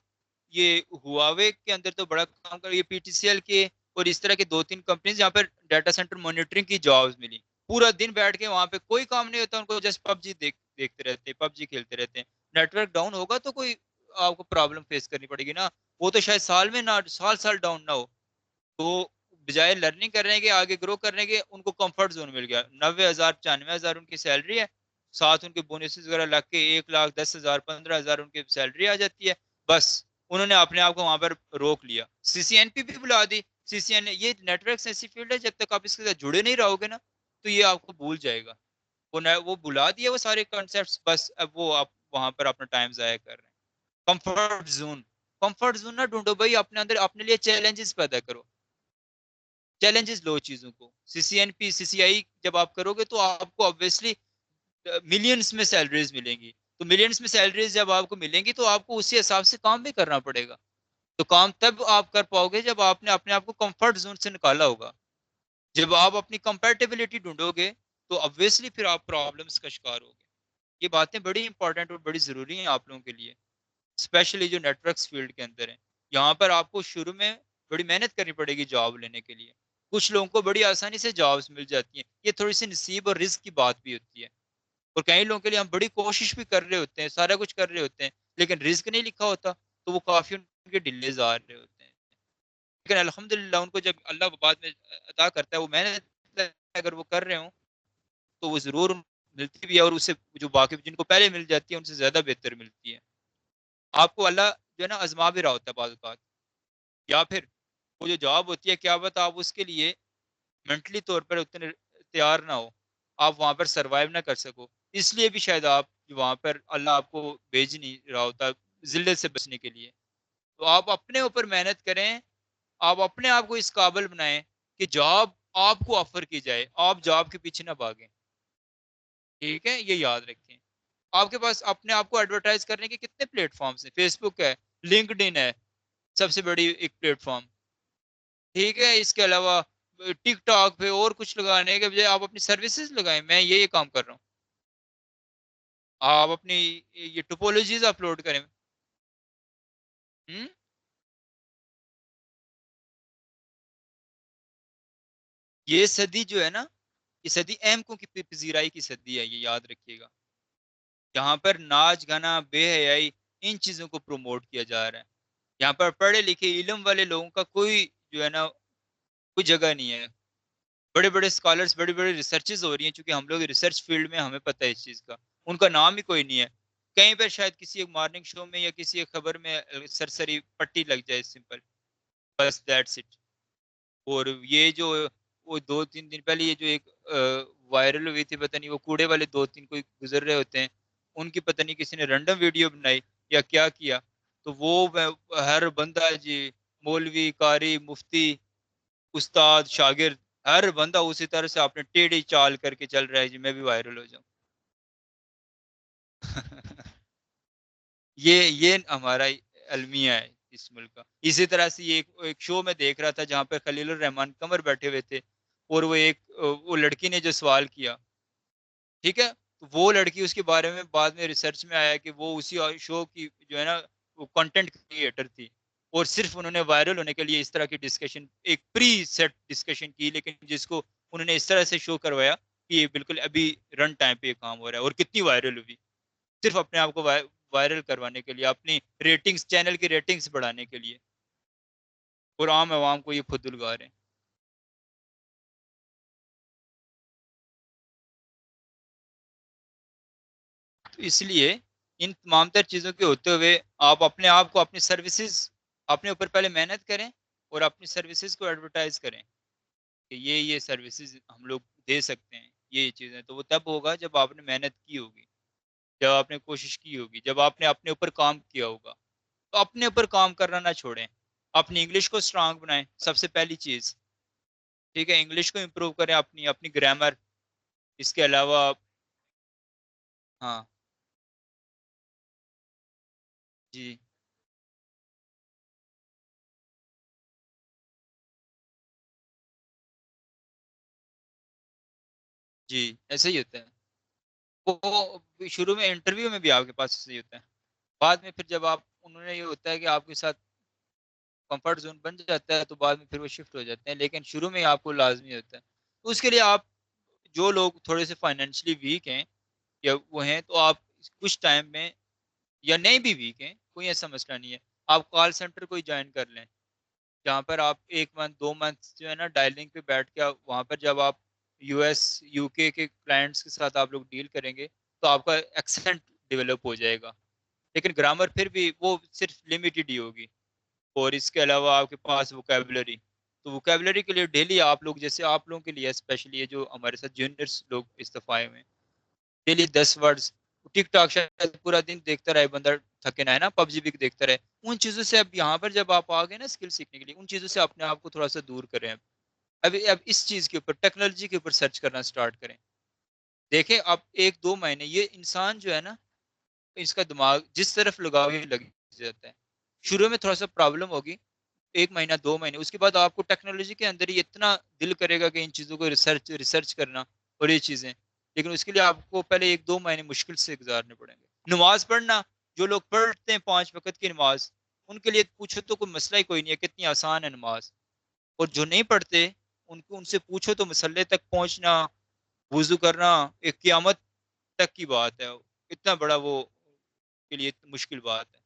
ये हुआवे के अंदर तो बड़ा काम कर, ये पीटीसीएल के और इस तरह के 2-3 कंपनीज जहाँ पर डाटा सेंटर मॉनिटरिंग की जॉब्स मिली, पूरा दिन बैठ के वहां पे कोई काम नहीं होता उनको, जस्ट पबजी देखते रहते हैं, पबजी खेलते रहते हैं। नेटवर्क डाउन होगा तो कोई आपको प्रॉब्लम फेस करनी पड़ेगी ना, वो तो शायद साल में ना साल साल डाउन ना हो। तो बजाय लर्निंग करने के आगे ग्रो करने के, उनको कंफर्ट जोन मिल गया, 90,000 95,000 उनकी सैलरी है, साथ उनके बोनसेस वगैरह लग के 1,10,000 15,000 उनकी सैलरी आ जाती है। बस उन्होंने अपने आप को वहां पर रोक लिया, सीसीएनपी भी बुला दी। सीसीएन ये नेटवर्क ऐसी फील्ड है, जब तक आप इसके साथ जुड़े नहीं रहोगे ना, तो ये आपको भूल जाएगा। वो बुला दिया वो सारे कॉन्सेप्ट्स, बस अब वो आप वहां पर अपना टाइम जाया कर रहे हैं। कंफर्ट जोन, कंफर्ट जोन ना ढूंढो भाई, अपने अंदर अपने लिए चैलेंजेस पैदा करो, चैलेंजेस लो चीजों को। सीसीएनपी सीसीआई जब आप करोगे तो आपको ऑब्वियसली मिलियंस में सैलरीज मिलेंगी, तो मिलियंस में सैलरीज जब आपको मिलेंगी तो आपको उसी हिसाब से काम भी करना पड़ेगा। तो काम तब आप कर पाओगे जब आपने अपने आप को कंफर्ट जोन से निकाला होगा। जब आप अपनी कंपेटेबिलिटी ढूंढोगे तो ऑब्वियसली फिर आप प्रॉब्लम्स का शिकार होगे। ये बातें बड़ी इंपॉर्टेंट और बड़ी जरूरी हैं आप लोगों के लिए, स्पेशली जो नेटवर्क्स फील्ड के अंदर है। यहाँ पर आपको शुरू में बड़ी मेहनत करनी पड़ेगी जॉब लेने के लिए। कुछ लोगों को बड़ी आसानी से जॉब्स मिल जाती हैं, ये थोड़ी सी नसीब और रिस्क की बात भी होती है। और कई लोगों के लिए हम बड़ी कोशिश भी कर रहे होते हैं, सारा कुछ कर रहे होते हैं, लेकिन रिस्क नहीं लिखा होता, तो वो काफी उनके डिलेज आ रहे होते हैं। लेकिन अल्हम्दुलिल्लाह उनको जब अल्लाह बाद में अता करता है, वो मेहनत अगर वो कर रहे हो तो वो ज़रूर मिलती भी है, और उससे जो बाकी जिनको पहले मिल जाती है उनसे ज़्यादा बेहतर मिलती है। आपको अल्लाह जो है ना आज़मा भी रहा होता है बाज़ औक़ात, या फिर वो जो जॉब होती है क्या पता आप उसके लिए मेंटली तौर पर उतने तैयार ना हो, आप वहाँ पर सर्वाइव ना कर सको। इसलिए भी शायद आप वहाँ पर अल्लाह आपको भेज नहीं रहा होता, ज़िल्लत से बचने के लिए। तो आप अपने ऊपर मेहनत करें, आप अपने आप को इस काबिल बनाएँ कि जॉब आपको ऑफ़र की जाए, आप जॉब के पीछे ना भागें। ठीक है? ये याद रखें। आपके पास अपने आप को एडवर्टाइज़ करने के कितने प्लेटफ़ॉर्म्स हैं, फ़ेसबुक है, लिंक्डइन है, सबसे बड़ी एक प्लेटफ़ॉर्म। ठीक है? इसके अलावा टिकटॉक पे और कुछ लगाने के बजाय आप अपनी सर्विसेज़ लगाएँ, मैं ये काम कर रहा हूँ। आप अपनी ये टोपोलॉजीज़ अपलोड करें। हुँ? ये सदी जो है ना, ये सदी अहमकों की पज़ीराई की सदी है, ये याद रखिएगा। जहाँ पर नाच, गाना, बेहयाई इन चीज़ों को प्रमोट किया जा रहा है। यहाँ पर पढ़े-लिखे इल्म वाले लोगों का कोई जो है ना, कोई जगह नहीं है। बड़े-बड़े स्कॉलर्स, बड़ी-बड़ी रिसर्चेज़ हो रही हैं, चूँकि हम लोग रिसर्च फ़ील्ड में हमें पता है इस चीज़ का। उनका नाम ही कोई नहीं है। कहीं पे शायद किसी एक मॉर्निंग शो में या किसी एक खबर में सरसरी पट्टी लग जाए सिंपल, बस दैट्स इट। और ये जो वो 2-3 दिन पहले ये जो एक वायरल हुई थी, पता नहीं वो कूड़े वाले 2-3 कोई गुज़र रहे होते हैं, उनकी पता नहीं किसी ने रैंडम वीडियो बनाई या क्या किया, तो वो हर बंदा जी, मौलवी, कारी, मुफ्ती, उस्ताद, शागिर्द, हर बंदा उसी तरह से अपने टेढ़ी चाल करके चल रहा है जी, मैं भी वायरल हो जाऊँ। ये हमारा अलमिया है इस मुल्क का। इसी तरह से ये एक एक शो मैं देख रहा था जहाँ पे खलीलुर रहमान कमर बैठे हुए थे, और वो एक वो लड़की ने जो सवाल किया, ठीक है? तो वो लड़की उसके बारे में बाद में रिसर्च में आया कि वो उसी शो की जो है ना, वो कंटेंट क्रिएटर थी, और सिर्फ़ उन्होंने वायरल होने के लिए इस तरह की डिस्कशन, एक प्री सेट डिस्कशन की, लेकिन जिसको उन्होंने इस तरह से शो करवाया कि ये बिल्कुल अभी रन टाइम पे ये काम हो रहा है, और कितनी वायरल हुई। सिर्फ़ अपने आप को वायरल करवाने के लिए, अपनी रेटिंग्स, चैनल की रेटिंग्स बढ़ाने के लिए, और आम अवाम को ये फुद्दुल गा रहे हैं। तो इसलिए इन तमाम तर चीज़ों के होते हुए आप अपने आप को, अपनी सर्विसेज़, अपने ऊपर पहले मेहनत करें और अपनी सर्विसेज़ को एडवर्टाइज़ करें कि ये सर्विसेज़ हम लोग दे सकते हैं, ये चीज़ें। तो वो तब होगा जब आपने मेहनत की होगी, जब आपने कोशिश की होगी, जब आपने अपने ऊपर काम किया होगा। तो अपने ऊपर काम करना ना छोड़ें। अपनी इंग्लिश को स्ट्रॉन्ग बनाएँ, सबसे पहली चीज़, ठीक है? इंग्लिश को इम्प्रूव करें, अपनी अपनी ग्रामर, इसके अलावा हाँ, जी, जी, ऐसे ही होता है। वो शुरू में इंटरव्यू में भी आपके पास ऐसे ही होता है। बाद में फिर जब आप उन्होंने ये होता है कि आपके साथ कम्फर्ट ज़ोन बन जाता है, तो बाद में फिर वो शिफ्ट हो जाते हैं, लेकिन शुरू में आपको लाज़मी होता है। तो उसके लिए आप, जो लोग थोड़े से फाइनेंशियली वीक हैं या वो हैं, तो आप कुछ टाइम में, या नहीं भी वीक हैं, कोई ऐसा मसला नहीं है। आप कॉल सेंटर कोई जॉइन कर लें, जहाँ पर आप 1 मंथ, 2 मंथ जो है ना डायलिंग पे बैठ के आप वहाँ पर जब आप यूएस, यूके के क्लाइंट्स के साथ आप लोग डील करेंगे, तो आपका एक्सेंट डेवलप हो जाएगा। लेकिन ग्रामर फिर भी वो सिर्फ़ लिमिटेड ही होगी, और इसके अलावा आपके पास वोकैब्युलरी। तो वोकैब्युलरी के लिए डेली आप लोग, जैसे आप लोगों के लिए स्पेशली ये जो हमारे साथ जूनियर्स लोग इस्तीफ़ा आए हुए हैं, डेली 10 वर्ड्स, टिकटॉक शायद पूरा दिन देखता रहे बंदा, थके ना, है ना? पबजी भी देखता रहे। उन चीज़ों से अब यहाँ पर जब आप आ गए ना स्किल सीखने के लिए, उन चीज़ों से अपने आप को थोड़ा-सा दूर करें अब। अब इस चीज़ के ऊपर, टेक्नोलॉजी के ऊपर सर्च करना स्टार्ट करें। देखें अब 1-2 महीने ये इंसान जो है ना, इसका दिमाग जिस तरफ लगाओ ये लग जाता है। शुरू में थोड़ा-सा प्रॉब्लम होगी, 1 महीना, 2 महीने, उसके बाद आपको टेक्नोलॉजी के अंदर ही इतना दिल करेगा कि इन चीज़ों को रिसर्च रिसर्च करना और ये चीज़ें। लेकिन उसके लिए आपको पहले 1-2 महीने मुश्किल से गुज़ारने पड़ेंगे। नमाज़ पढ़ना, जो लोग पढ़ते हैं 5 वक़्त की नमाज़, उनके लिए पूछो तो कोई मसला ही कोई नहीं है, कितनी आसान है नमाज़। और जो नहीं पढ़ते, उनको उनसे पूछो तो मसल्ले तक पहुँचना, वुज़ू करना, एक क़यामत तक की बात है। इतना बड़ा वो के लिए मुश्किल बात है।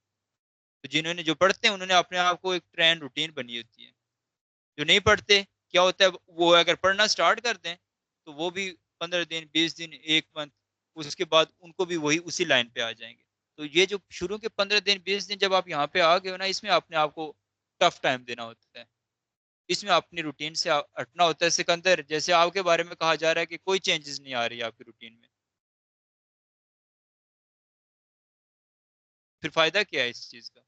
तो जिन्होंने जो पढ़ते हैं, उन्होंने अपने आप को एक ट्रेन रूटीन बनी होती है। जो नहीं पढ़ते क्या होता है, वो अगर पढ़ना स्टार्ट कर दें तो वो भी 15 दिन 20 दिन 1 मंथ उसके बाद उनको भी वही उसी लाइन पे आ जाएंगे। तो ये जो शुरू के 15 दिन 20 दिन जब आप यहाँ पे आ गए हो ना, इसमें अपने आप को टफ टाइम देना होता है, इसमें अपनी रूटीन से हटना होता है। सिकंदर, जैसे आपके बारे में कहा जा रहा है कि कोई चेंजेस नहीं आ रही आपकी रूटीन में, फिर फायदा क्या है इस चीज का?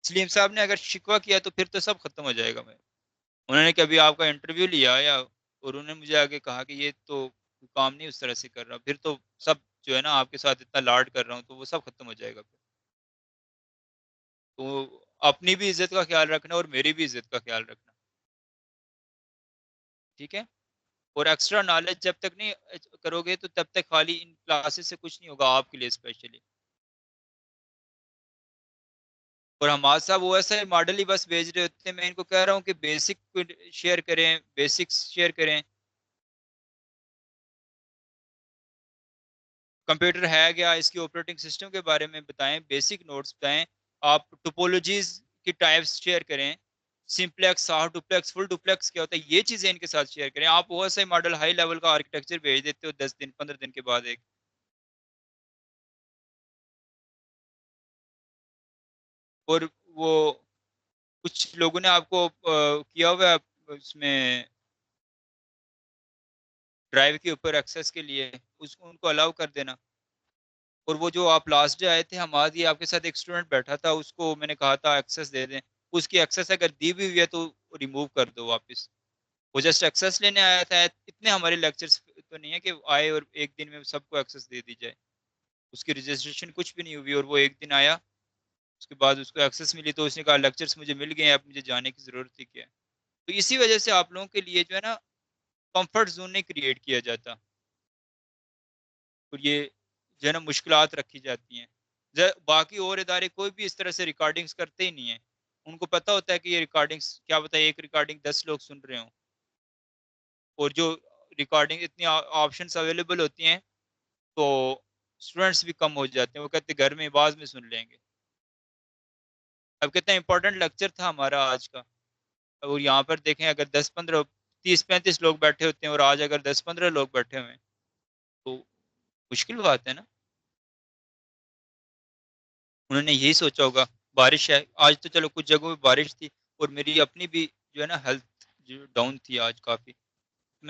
सलीम साहब ने अगर शिकवा किया तो फिर तो सब खत्म हो जाएगा। मैं उन्होंने कभी आपका इंटरव्यू लिया या और उन्होंने मुझे आगे कहा कि ये तो काम नहीं उस तरह से कर रहा, फिर तो सब जो है ना आपके साथ इतना लाड कर रहा हूँ तो वो सब खत्म हो जाएगा फिर। तो अपनी भी इज्जत का ख्याल रखना और मेरी भी इज्जत का ख्याल रखना, ठीक है? और एक्स्ट्रा नॉलेज जब तक नहीं करोगे तो तब तक खाली इन क्लासेस से कुछ नहीं होगा आपके लिए स्पेशली। और हमारे साहब वो ऐसा मॉडल ही बस भेज रहे होते हैं, मैं इनको कह रहा हूँ कि बेसिक शेयर करें, बेसिक्स शेयर करें, कंप्यूटर है क्या, इसकी ऑपरेटिंग सिस्टम के बारे में बताएं, बेसिक नोट्स बताएं, आप टोपोलॉजीज की टाइप्स शेयर करें, simplex, half duplex, full duplex क्या होता है, ये चीजें इनके साथ शेयर करें। आप वो ऐसा मॉडल हाई लेवल का आर्किटेक्चर भेज देते हो 10 दिन 15 दिन के बाद एक। और वो कुछ लोगों ने आपको किया हुआ है उसमें ड्राइव के ऊपर एक्सेस के लिए, उस उनको अलाउ कर देना। और वो जो आप लास्ट डे आए थे हमारे, आपके साथ एक स्टूडेंट बैठा था, उसको मैंने कहा था एक्सेस दे दें, उसकी एक्सेस अगर दी भी हुई है तो रिमूव कर दो वापस। वो जस्ट एक्सेस लेने आया था, इतने हमारे लेक्चर्स तो नहीं है कि आए और एक दिन में सबको एक्सेस दे दी जाए। उसकी रजिस्ट्रेशन कुछ भी नहीं हुई और वो एक दिन आया, उसके बाद उसको एक्सेस मिली तो उसने कहा लेक्चर्स मुझे मिल गए, अब मुझे जाने की जरूरत ही क्या है। तो इसी वजह से आप लोगों के लिए जो है ना कंफर्ट जोन नहीं क्रिएट किया जाता और ये जो है ना मुश्किलात रखी जाती हैं। बाकी और इदारे कोई भी इस तरह से रिकॉर्डिंग्स करते ही नहीं है, उनको पता होता है कि ये रिकॉर्डिंग्स क्या बताए, एक रिकॉर्डिंग 10 लोग सुन रहे हों, और जो रिकॉर्डिंग इतनी ऑप्शंस अवेलेबल होती हैं तो स्टूडेंट्स भी कम हो जाते हैं, वो कहते हैं घर में आवाज में सुन लेंगे। अब कितना इंपॉर्टेंट लेक्चर था हमारा आज का, और यहाँ पर देखें अगर 10 15 30 35 लोग बैठे होते हैं और आज अगर 10 15 लोग बैठे हुए हैं तो मुश्किल बात है ना। उन्होंने यही सोचा होगा बारिश है आज, तो चलो कुछ जगहों पे बारिश थी और मेरी अपनी भी जो है ना हेल्थ जो डाउन थी आज काफी,